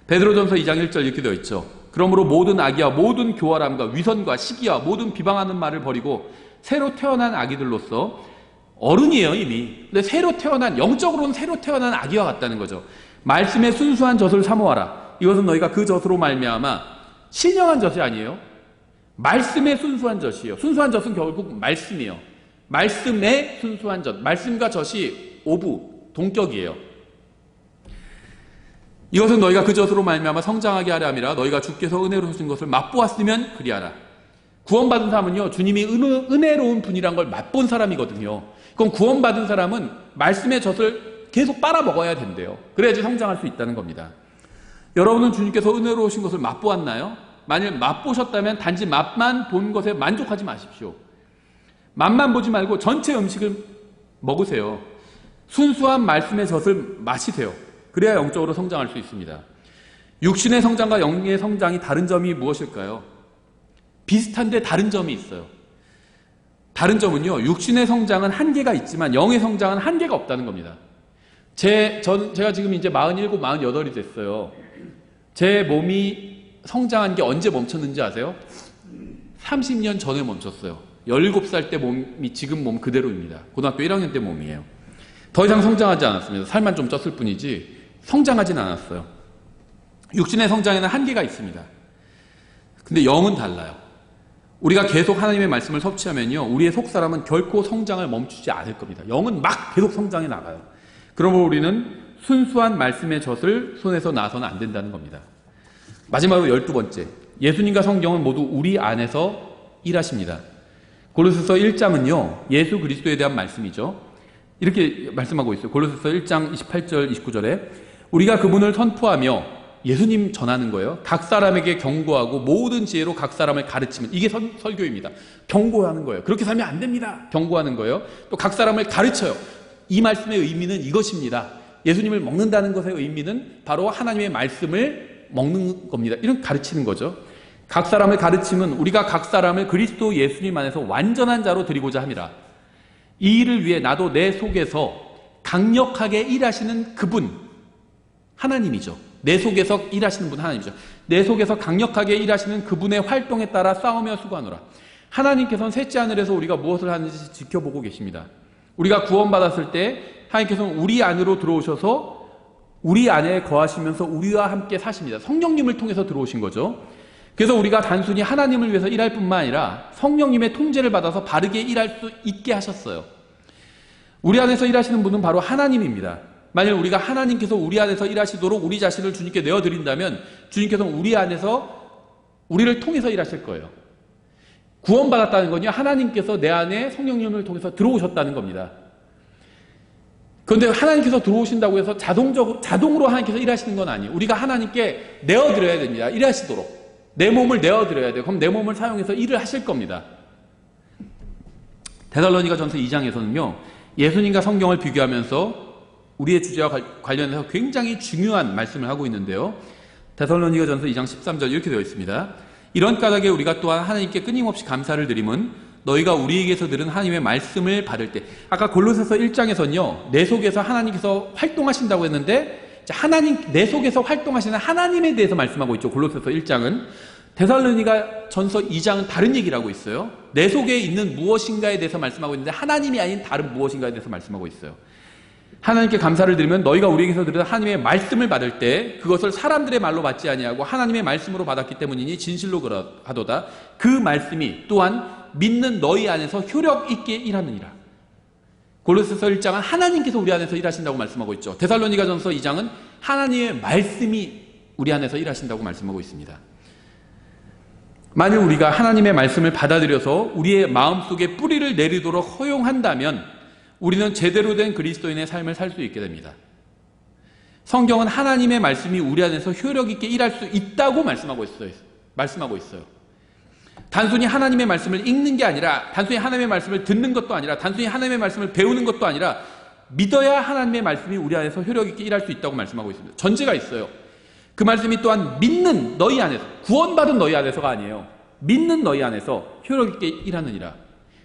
베드로전서 2장 1절 이렇게 되어 있죠. 그러므로 모든 악의와 모든 교활함과 위선과 시기와 모든 비방하는 말을 버리고 새로 태어난 아기들로서 어른이에요 이미. 근데 새로 태어난 영적으로는 새로 태어난 아기와 같다는 거죠. 말씀의 순수한 젖을 사모하라. 이것은 너희가 그 젖으로 말미암아 신령한 젖이 아니에요. 말씀의 순수한 젖이에요. 순수한 젖은 결국 말씀이에요. 말씀의 순수한 젖. 말씀과 젖이 오부, 동격이에요. 이것은 너희가 그 젖으로 말미암아 성장하게 하려 함이라. 너희가 주께서 은혜로 주신 것을 맛보았으면 그리하라. 구원받은 사람은요, 주님이 은혜로운 분이란 걸 맛본 사람이거든요. 그럼 구원받은 사람은 말씀의 젖을 계속 빨아먹어야 된대요. 그래야지 성장할 수 있다는 겁니다. 여러분은 주님께서 은혜로우신 것을 맛보았나요? 만일 맛보셨다면 단지 맛만 본 것에 만족하지 마십시오. 맛만 보지 말고 전체 음식을 먹으세요. 순수한 말씀의 젖을 마시세요. 그래야 영적으로 성장할 수 있습니다. 육신의 성장과 영의 성장이 다른 점이 무엇일까요? 비슷한데 다른 점이 있어요. 다른 점은요, 육신의 성장은 한계가 있지만 영의 성장은 한계가 없다는 겁니다. 제가 지금 이제 47, 48이 됐어요. 제 몸이 성장한 게 언제 멈췄는지 아세요? 30년 전에 멈췄어요. 17살 때 몸이 지금 몸 그대로입니다. 고등학교 1학년 때 몸이에요. 더 이상 성장하지 않았습니다. 살만 좀 쪘을 뿐이지 성장하진 않았어요. 육신의 성장에는 한계가 있습니다. 근데 영은 달라요. 우리가 계속 하나님의 말씀을 섭취하면요, 우리의 속사람은 결코 성장을 멈추지 않을 겁니다. 영은 막 계속 성장해 나가요. 그러므로 우리는 순수한 말씀의 젖을 손에서 놔서는 안 된다는 겁니다. 마지막으로 12번째, 예수님과 성경은 모두 우리 안에서 일하십니다. 골로새서 1장은요, 예수 그리스도에 대한 말씀이죠. 이렇게 말씀하고 있어요. 골로새서 1장 28절 29절에 우리가 그분을 선포하며, 예수님 전하는 거예요. 각 사람에게 경고하고 모든 지혜로 각 사람을 가르치면, 이게 설교입니다. 경고하는 거예요. 그렇게 살면 안 됩니다. 경고하는 거예요. 또 각 사람을 가르쳐요. 이 말씀의 의미는 이것입니다. 예수님을 먹는다는 것의 의미는 바로 하나님의 말씀을 먹는 겁니다. 이런 가르치는 거죠. 각 사람을 가르치면 우리가 각 사람을 그리스도 예수님 안에서 완전한 자로 드리고자 합니다. 이 일을 위해 나도 내 속에서 강력하게 일하시는 그분, 하나님이죠. 내 속에서 일하시는 분 하나님이죠. 내 속에서 강력하게 일하시는 그분의 활동에 따라 싸우며 수고하노라. 하나님께서는 셋째 하늘에서 우리가 무엇을 하는지 지켜보고 계십니다. 우리가 구원받았을 때 하나님께서는 우리 안으로 들어오셔서 우리 안에 거하시면서 우리와 함께 사십니다. 성령님을 통해서 들어오신 거죠. 그래서 우리가 단순히 하나님을 위해서 일할 뿐만 아니라 성령님의 통제를 받아서 바르게 일할 수 있게 하셨어요. 우리 안에서 일하시는 분은 바로 하나님입니다. 만일 우리가 하나님께서 우리 안에서 일하시도록 우리 자신을 주님께 내어드린다면 주님께서는 우리 안에서 우리를 통해서 일하실 거예요. 구원받았다는 건요, 하나님께서 내 안에 성령님을 통해서 들어오셨다는 겁니다. 그런데 하나님께서 들어오신다고 해서 자동으로 하나님께서 일하시는 건 아니에요. 우리가 하나님께 내어드려야 됩니다. 일하시도록. 내 몸을 내어드려야 돼요. 그럼 내 몸을 사용해서 일을 하실 겁니다. 데살로니가전서 2장에서는요, 예수님과 성경을 비교하면서 우리의 주제와 관련해서 굉장히 중요한 말씀을 하고 있는데요. 데살로니가전서 2장 13절 이렇게 되어 있습니다. 이런 까닭에 우리가 또한 하나님께 끊임없이 감사를 드림은 너희가 우리에게서 들은 하나님의 말씀을 받을 때, 아까 골로새서 1장에서는요, 내 속에서 하나님께서 활동하신다고 했는데 내 속에서 활동하시는 하나님에 대해서 말씀하고 있죠. 골로새서 1장은. 데살로니가 전서 2장은 다른 얘기를 하고 있어요. 내 속에 있는 무엇인가에 대해서 말씀하고 있는데 하나님이 아닌 다른 무엇인가에 대해서 말씀하고 있어요. 하나님께 감사를 드리면 너희가 우리에게서 들은 하나님의 말씀을 받을 때 그것을 사람들의 말로 받지 아니하고 하나님의 말씀으로 받았기 때문이니 진실로 그러하도다. 그 말씀이 또한 믿는 너희 안에서 효력 있게 일하느니라. 골로새서 1장은 하나님께서 우리 안에서 일하신다고 말씀하고 있죠. 데살로니가전서 2장은 하나님의 말씀이 우리 안에서 일하신다고 말씀하고 있습니다. 만일 우리가 하나님의 말씀을 받아들여서 우리의 마음속에 뿌리를 내리도록 허용한다면 우리는 제대로 된 그리스도인의 삶을 살 수 있게 됩니다. 성경은 하나님의 말씀이 우리 안에서 효력 있게 일할 수 있다고 말씀하고 있어요. 단순히 하나님의 말씀을 읽는 게 아니라, 단순히 하나님의 말씀을 듣는 것도 아니라, 단순히 하나님의 말씀을 배우는 것도 아니라 믿어야 하나님의 말씀이 우리 안에서 효력 있게 일할 수 있다고 말씀하고 있습니다. 전제가 있어요. 그 말씀이 또한 믿는 너희 안에서, 구원받은 너희 안에서가 아니에요. 믿는 너희 안에서 효력 있게 일하느니라.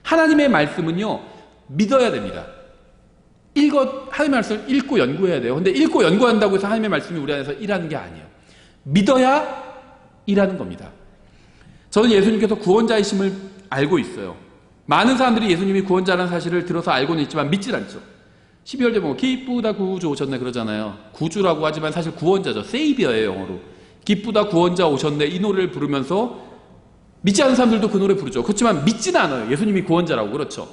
하나님의 말씀은요, 믿어야 됩니다. 하나님의 말씀을 읽고 연구해야 돼요. 근데 읽고 연구한다고 해서 하나님의 말씀이 우리 안에서 일하는 게 아니에요. 믿어야 일하는 겁니다. 저는 예수님께서 구원자이심을 알고 있어요. 많은 사람들이 예수님이 구원자라는 사실을 들어서 알고는 있지만 믿질 않죠. 12월 제목 기쁘다 구주 오셨네 그러잖아요. 구주라고 하지만 사실 구원자죠. 세이비어예요, 영어로. 기쁘다 구원자 오셨네, 이 노래를 부르면서 믿지 않는 사람들도 그 노래 부르죠. 그렇지만 믿지는 않아요. 예수님이 구원자라고. 그렇죠.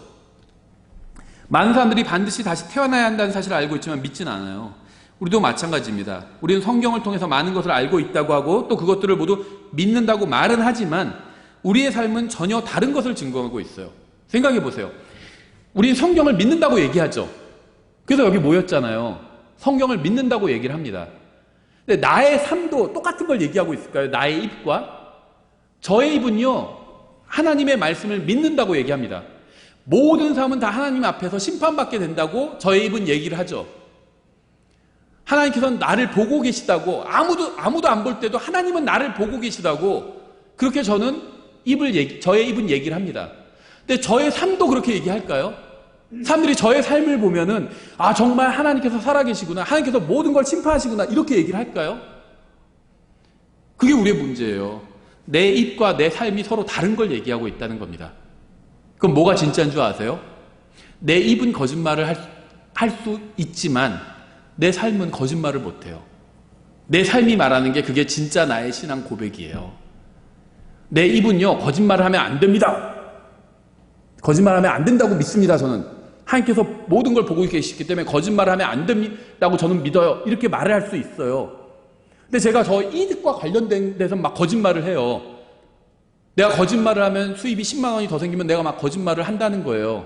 많은 사람들이 반드시 다시 태어나야 한다는 사실을 알고 있지만 믿지는 않아요. 우리도 마찬가지입니다. 우리는 성경을 통해서 많은 것을 알고 있다고 하고 또 그것들을 모두 믿는다고 말은 하지만 우리의 삶은 전혀 다른 것을 증거하고 있어요. 생각해 보세요. 우리는 성경을 믿는다고 얘기하죠. 그래서 여기 모였잖아요. 성경을 믿는다고 얘기를 합니다. 근데 나의 삶도 똑같은 걸 얘기하고 있을까요? 나의 입과? 저의 입은요, 하나님의 말씀을 믿는다고 얘기합니다. 모든 사람은 다 하나님 앞에서 심판받게 된다고 저의 입은 얘기를 하죠. 하나님께서는 나를 보고 계시다고, 아무도 안 볼 때도 하나님은 나를 보고 계시다고, 그렇게 저의 입은 얘기를 합니다. 근데 저의 삶도 그렇게 얘기할까요? 사람들이 저의 삶을 보면은, 아, 정말 하나님께서 살아계시구나, 하나님께서 모든 걸 심판하시구나, 이렇게 얘기를 할까요? 그게 우리의 문제예요. 내 입과 내 삶이 서로 다른 걸 얘기하고 있다는 겁니다. 그럼 뭐가 진짜인 줄 아세요? 내 입은 거짓말을 할 수 있지만 내 삶은 거짓말을 못해요. 내 삶이 말하는 게 그게 진짜 나의 신앙 고백이에요. 내 입은요, 거짓말을 하면 안 됩니다. 거짓말하면 안 된다고 믿습니다. 저는 하나님께서 모든 걸 보고 계시기 때문에 거짓말을 하면 안 됩니다고 저는 믿어요. 이렇게 말을 할 수 있어요. 근데 제가 저 이득과 관련된 데서 막 거짓말을 해요. 내가 거짓말을 하면 수입이 10만 원이 더 생기면 내가 막 거짓말을 한다는 거예요.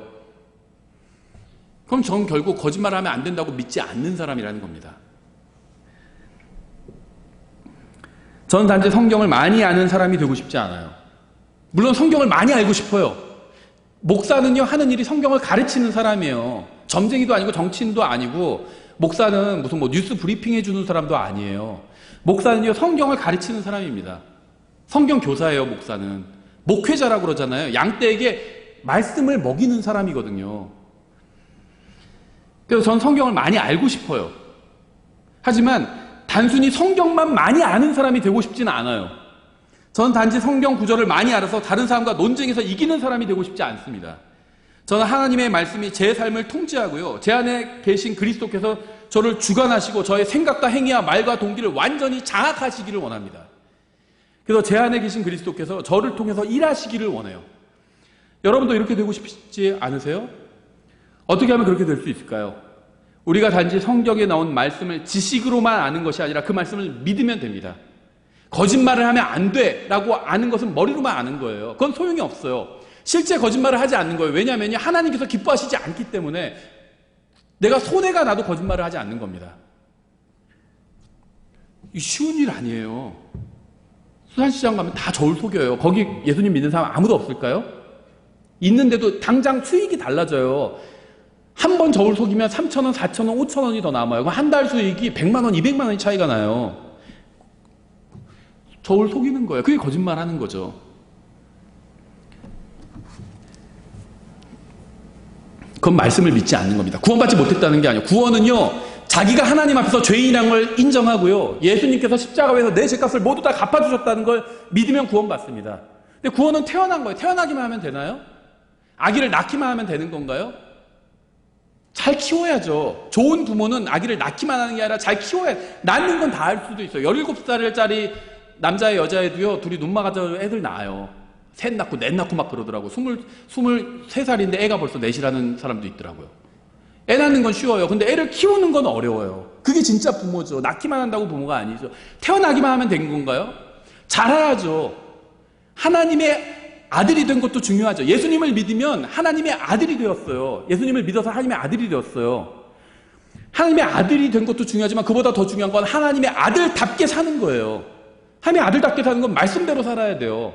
그럼 저는 결국 거짓말을 하면 안 된다고 믿지 않는 사람이라는 겁니다. 저는 단지 성경을 많이 아는 사람이 되고 싶지 않아요. 물론 성경을 많이 알고 싶어요. 목사는요, 하는 일이 성경을 가르치는 사람이에요. 점쟁이도 아니고 정치인도 아니고, 목사는 무슨 뉴스 브리핑 해주는 사람도 아니에요. 목사는요, 성경을 가르치는 사람입니다. 성경 교사예요, 목사는. 목회자라고 그러잖아요. 양떼에게 말씀을 먹이는 사람이거든요. 그래서 저는 성경을 많이 알고 싶어요. 하지만 단순히 성경만 많이 아는 사람이 되고 싶지는 않아요. 저는 단지 성경 구절을 많이 알아서 다른 사람과 논쟁에서 이기는 사람이 되고 싶지 않습니다. 저는 하나님의 말씀이 제 삶을 통치하고요, 제 안에 계신 그리스도께서 저를 주관하시고 저의 생각과 행위와 말과 동기를 완전히 장악하시기를 원합니다. 그래서 제 안에 계신 그리스도께서 저를 통해서 일하시기를 원해요. 여러분도 이렇게 되고 싶지 않으세요? 어떻게 하면 그렇게 될 수 있을까요? 우리가 단지 성경에 나온 말씀을 지식으로만 아는 것이 아니라 그 말씀을 믿으면 됩니다. 거짓말을 하면 안 돼 라고 아는 것은 머리로만 아는 거예요. 그건 소용이 없어요. 실제 거짓말을 하지 않는 거예요. 왜냐하면 하나님께서 기뻐하시지 않기 때문에 내가 손해가 나도 거짓말을 하지 않는 겁니다. 쉬운 일 아니에요. 수산시장 가면 다 저울 속여요. 거기 예수님 믿는 사람 아무도 없을까요? 있는데도 당장 수익이 달라져요. 한 번 저울 속이면 3,000원, 4,000원, 5,000원이 더 남아요. 한 달 수익이 100만 원, 200만 원이 차이가 나요. 저울 속이는 거예요. 그게 거짓말 하는 거죠. 그건 말씀을 믿지 않는 겁니다. 구원받지 못했다는 게 아니에요. 구원은요, 자기가 하나님 앞에서 죄인이라는 걸 인정하고요, 예수님께서 십자가에서 내 죄값을 모두 다 갚아주셨다는 걸 믿으면 구원받습니다. 근데 구원은 태어난 거예요. 태어나기만 하면 되나요? 아기를 낳기만 하면 되는 건가요? 잘 키워야죠. 좋은 부모는 아기를 낳기만 하는 게 아니라 잘 키워야, 낳는 건 다 할 수도 있어요. 17살짜리 남자애 여자애도요, 둘이 눈 막아서 애들 낳아요. 셋 낳고 넷 낳고 막 그러더라고요. 23살인데 애가 벌써 넷이라는 사람도 있더라고요. 애 낳는 건 쉬워요. 근데 애를 키우는 건 어려워요. 그게 진짜 부모죠. 낳기만 한다고 부모가 아니죠. 태어나기만 하면 된 건가요? 자라야죠. 하나님의 아들이 된 것도 중요하죠. 예수님을 믿으면 하나님의 아들이 되었어요. 예수님을 믿어서 하나님의 아들이 되었어요. 하나님의 아들이 된 것도 중요하지만 그보다 더 중요한 건 하나님의 아들답게 사는 거예요. 하나님의 아들답게 사는 건 말씀대로 살아야 돼요.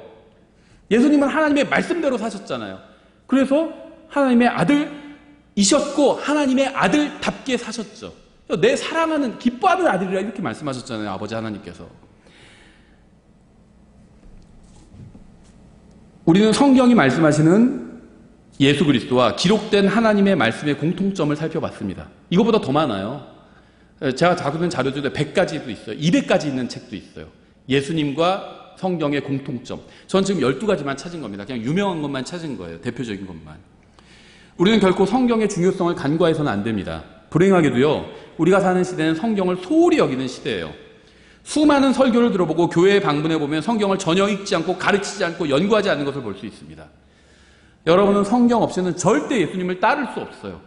예수님은 하나님의 말씀대로 사셨잖아요. 그래서 하나님의 아들이셨고 하나님의 아들답게 사셨죠. 내 사랑하는, 기뻐하는 아들이라 이렇게 말씀하셨잖아요. 아버지 하나님께서. 우리는 성경이 말씀하시는 예수 그리스도와 기록된 하나님의 말씀의 공통점을 살펴봤습니다. 이거보다 더 많아요. 제가 작은 자료 중에 100가지도 있어요. 200가지 있는 책도 있어요. 예수님과 성경의 공통점. 전 지금 12가지만 찾은 겁니다. 그냥 유명한 것만 찾은 거예요. 대표적인 것만. 우리는 결코 성경의 중요성을 간과해서는 안 됩니다. 불행하게도요, 우리가 사는 시대는 성경을 소홀히 여기는 시대예요. 수많은 설교를 들어보고 교회에 방문해보면 성경을 전혀 읽지 않고 가르치지 않고 연구하지 않는 것을 볼 수 있습니다. 여러분은 성경 없이는 절대 예수님을 따를 수 없어요.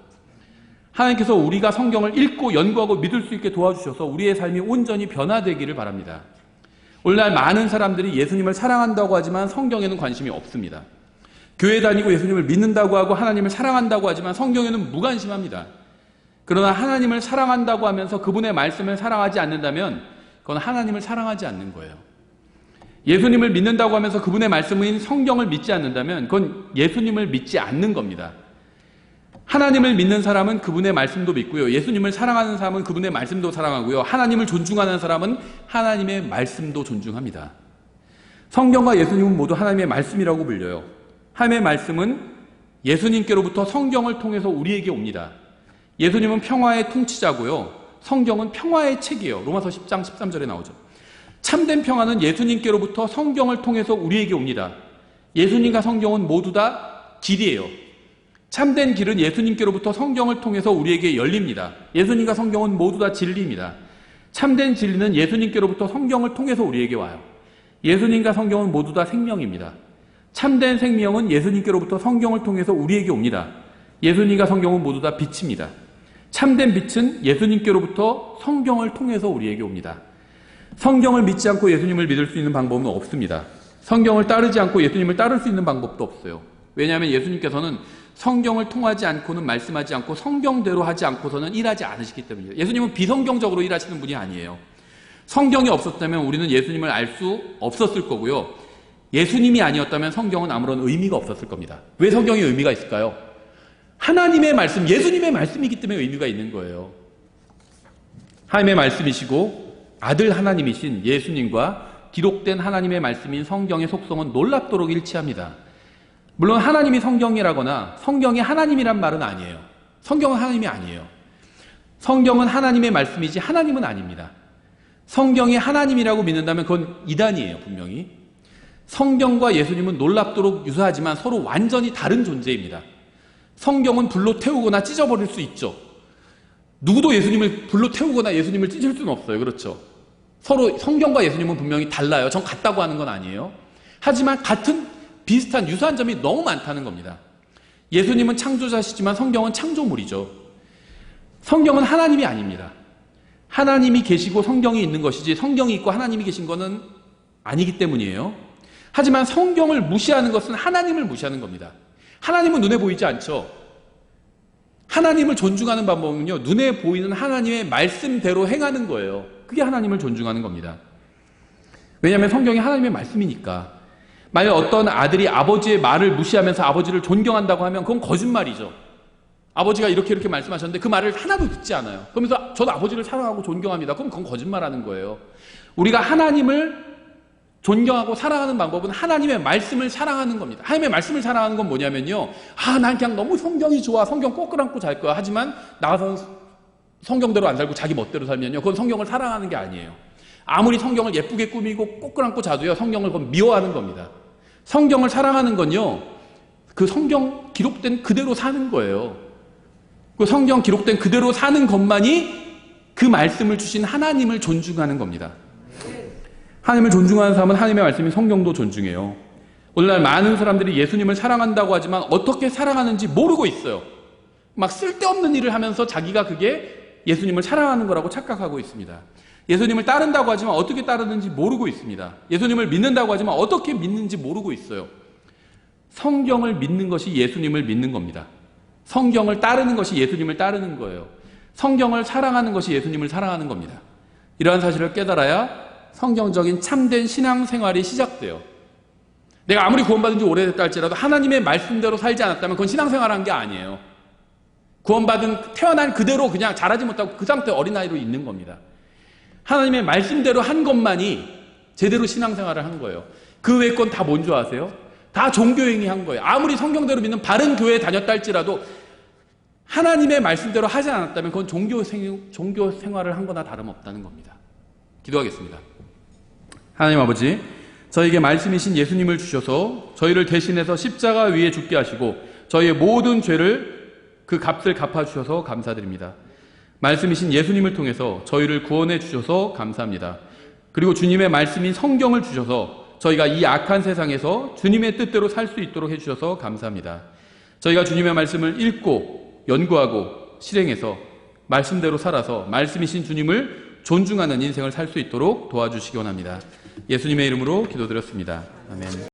하나님께서 우리가 성경을 읽고 연구하고 믿을 수 있게 도와주셔서 우리의 삶이 온전히 변화되기를 바랍니다. 오늘날 많은 사람들이 예수님을 사랑한다고 하지만 성경에는 관심이 없습니다. 교회 다니고 예수님을 믿는다고 하고 하나님을 사랑한다고 하지만 성경에는 무관심합니다. 그러나 하나님을 사랑한다고 하면서 그분의 말씀을 사랑하지 않는다면 그건 하나님을 사랑하지 않는 거예요. 예수님을 믿는다고 하면서 그분의 말씀인 성경을 믿지 않는다면 그건 예수님을 믿지 않는 겁니다. 하나님을 믿는 사람은 그분의 말씀도 믿고요, 예수님을 사랑하는 사람은 그분의 말씀도 사랑하고요, 하나님을 존중하는 사람은 하나님의 말씀도 존중합니다. 성경과 예수님은 모두 하나님의 말씀이라고 불려요. 하나님의 말씀은 예수님께로부터 성경을 통해서 우리에게 옵니다. 예수님은 평화의 통치자고요, 성경은 평화의 책이에요. 로마서 10장 13절에 나오죠. 참된 평화는 예수님께로부터 성경을 통해서 우리에게 옵니다. 예수님과 성경은 모두 다 길이에요. 참된 길은 예수님께로부터 성경을 통해서 우리에게 열립니다. 예수님과 성경은 모두 다 진리입니다. 참된 진리는 예수님께로부터 성경을 통해서 우리에게 와요. 예수님과 성경은 모두 다 생명입니다. 참된 생명은 예수님께로부터 성경을 통해서 우리에게 옵니다. 예수님과 성경은 모두 다 빛입니다. 참된 빛은 예수님께로부터 성경을 통해서 우리에게 옵니다. 성경을 믿지 않고 예수님을 믿을 수 있는 방법은 없습니다. 성경을 따르지 않고 예수님을 따를 수 있는 방법도 없어요. 왜냐하면 예수님께서는 성경을 통하지 않고는 말씀하지 않고 성경대로 하지 않고서는 일하지 않으시기 때문이에요. 예수님은 비성경적으로 일하시는 분이 아니에요. 성경이 없었다면 우리는 예수님을 알 수 없었을 거고요. 예수님이 아니었다면 성경은 아무런 의미가 없었을 겁니다. 왜 성경이 의미가 있을까요? 하나님의 말씀, 예수님의 말씀이기 때문에 의미가 있는 거예요. 하나님의 말씀이시고 아들 하나님이신 예수님과 기록된 하나님의 말씀인 성경의 속성은 놀랍도록 일치합니다. 물론 하나님이 성경이라거나 성경이 하나님이란 말은 아니에요. 성경은 하나님이 아니에요. 성경은 하나님의 말씀이지 하나님은 아닙니다. 성경이 하나님이라고 믿는다면 그건 이단이에요, 분명히. 성경과 예수님은 놀랍도록 유사하지만 서로 완전히 다른 존재입니다. 성경은 불로 태우거나 찢어버릴 수 있죠. 누구도 예수님을 불로 태우거나 예수님을 찢을 수는 없어요. 그렇죠? 서로 성경과 예수님은 분명히 달라요. 전 같다고 하는 건 아니에요. 하지만 같은 비슷한 유사한 점이 너무 많다는 겁니다. 예수님은 창조자시지만 성경은 창조물이죠. 성경은 하나님이 아닙니다. 하나님이 계시고 성경이 있는 것이지 성경이 있고 하나님이 계신 것은 아니기 때문이에요. 하지만 성경을 무시하는 것은 하나님을 무시하는 겁니다. 하나님은 눈에 보이지 않죠. 하나님을 존중하는 방법은요, 눈에 보이는 하나님의 말씀대로 행하는 거예요. 그게 하나님을 존중하는 겁니다. 왜냐하면 성경이 하나님의 말씀이니까. 만약 어떤 아들이 아버지의 말을 무시하면서 아버지를 존경한다고 하면 그건 거짓말이죠. 아버지가 이렇게 말씀하셨는데 그 말을 하나도 듣지 않아요. 그러면서 저도 아버지를 사랑하고 존경합니다. 그럼 그건 거짓말하는 거예요. 우리가 하나님을 존경하고 사랑하는 방법은 하나님의 말씀을 사랑하는 겁니다. 하나님의 말씀을 사랑하는 건 뭐냐면요, 난 그냥 너무 성경이 좋아, 성경 꼭 끌어안고 잘 거야. 하지만 나가서 성경대로 안 살고 자기 멋대로 살면요, 그건 성경을 사랑하는 게 아니에요. 아무리 성경을 예쁘게 꾸미고 꼭 끌어안고 자도요, 성경을 그건 미워하는 겁니다. 성경을 사랑하는 건요, 그 성경 기록된 그대로 사는 거예요. 그 성경 기록된 그대로 사는 것만이 그 말씀을 주신 하나님을 존중하는 겁니다. 하나님을 존중하는 사람은 하나님의 말씀인 성경도 존중해요. 오늘날 많은 사람들이 예수님을 사랑한다고 하지만 어떻게 사랑하는지 모르고 있어요. 막 쓸데없는 일을 하면서 자기가 그게 예수님을 사랑하는 거라고 착각하고 있습니다. 예수님을 따른다고 하지만 어떻게 따르는지 모르고 있습니다. 예수님을 믿는다고 하지만 어떻게 믿는지 모르고 있어요. 성경을 믿는 것이 예수님을 믿는 겁니다. 성경을 따르는 것이 예수님을 따르는 거예요. 성경을 사랑하는 것이 예수님을 사랑하는 겁니다. 이러한 사실을 깨달아야 성경적인 참된 신앙생활이 시작돼요. 내가 아무리 구원받은 지 오래됐다 할지라도 하나님의 말씀대로 살지 않았다면 그건 신앙생활한 게 아니에요. 구원받은 태어난 그대로 그냥 자라지 못하고 그 상태 어린아이로 있는 겁니다. 하나님의 말씀대로 한 것만이 제대로 신앙생활을 한 거예요. 그 외의 건 다 뭔 줄 아세요? 다 종교행위 한 거예요. 아무리 성경대로 믿는 바른 교회에 다녔다 할지라도 하나님의 말씀대로 하지 않았다면 그건 종교 생활을 한 거나 다름없다는 겁니다. 기도하겠습니다. 하나님 아버지, 저에게 말씀이신 예수님을 주셔서 저희를 대신해서 십자가 위에 죽게 하시고 저희의 모든 죄를 그 값을 갚아주셔서 감사드립니다. 말씀이신 예수님을 통해서 저희를 구원해 주셔서 감사합니다. 그리고 주님의 말씀인 성경을 주셔서 저희가 이 악한 세상에서 주님의 뜻대로 살 수 있도록 해주셔서 감사합니다. 저희가 주님의 말씀을 읽고 연구하고 실행해서 말씀대로 살아서 말씀이신 주님을 존중하는 인생을 살 수 있도록 도와주시기 원합니다. 예수님의 이름으로 기도드렸습니다. 아멘.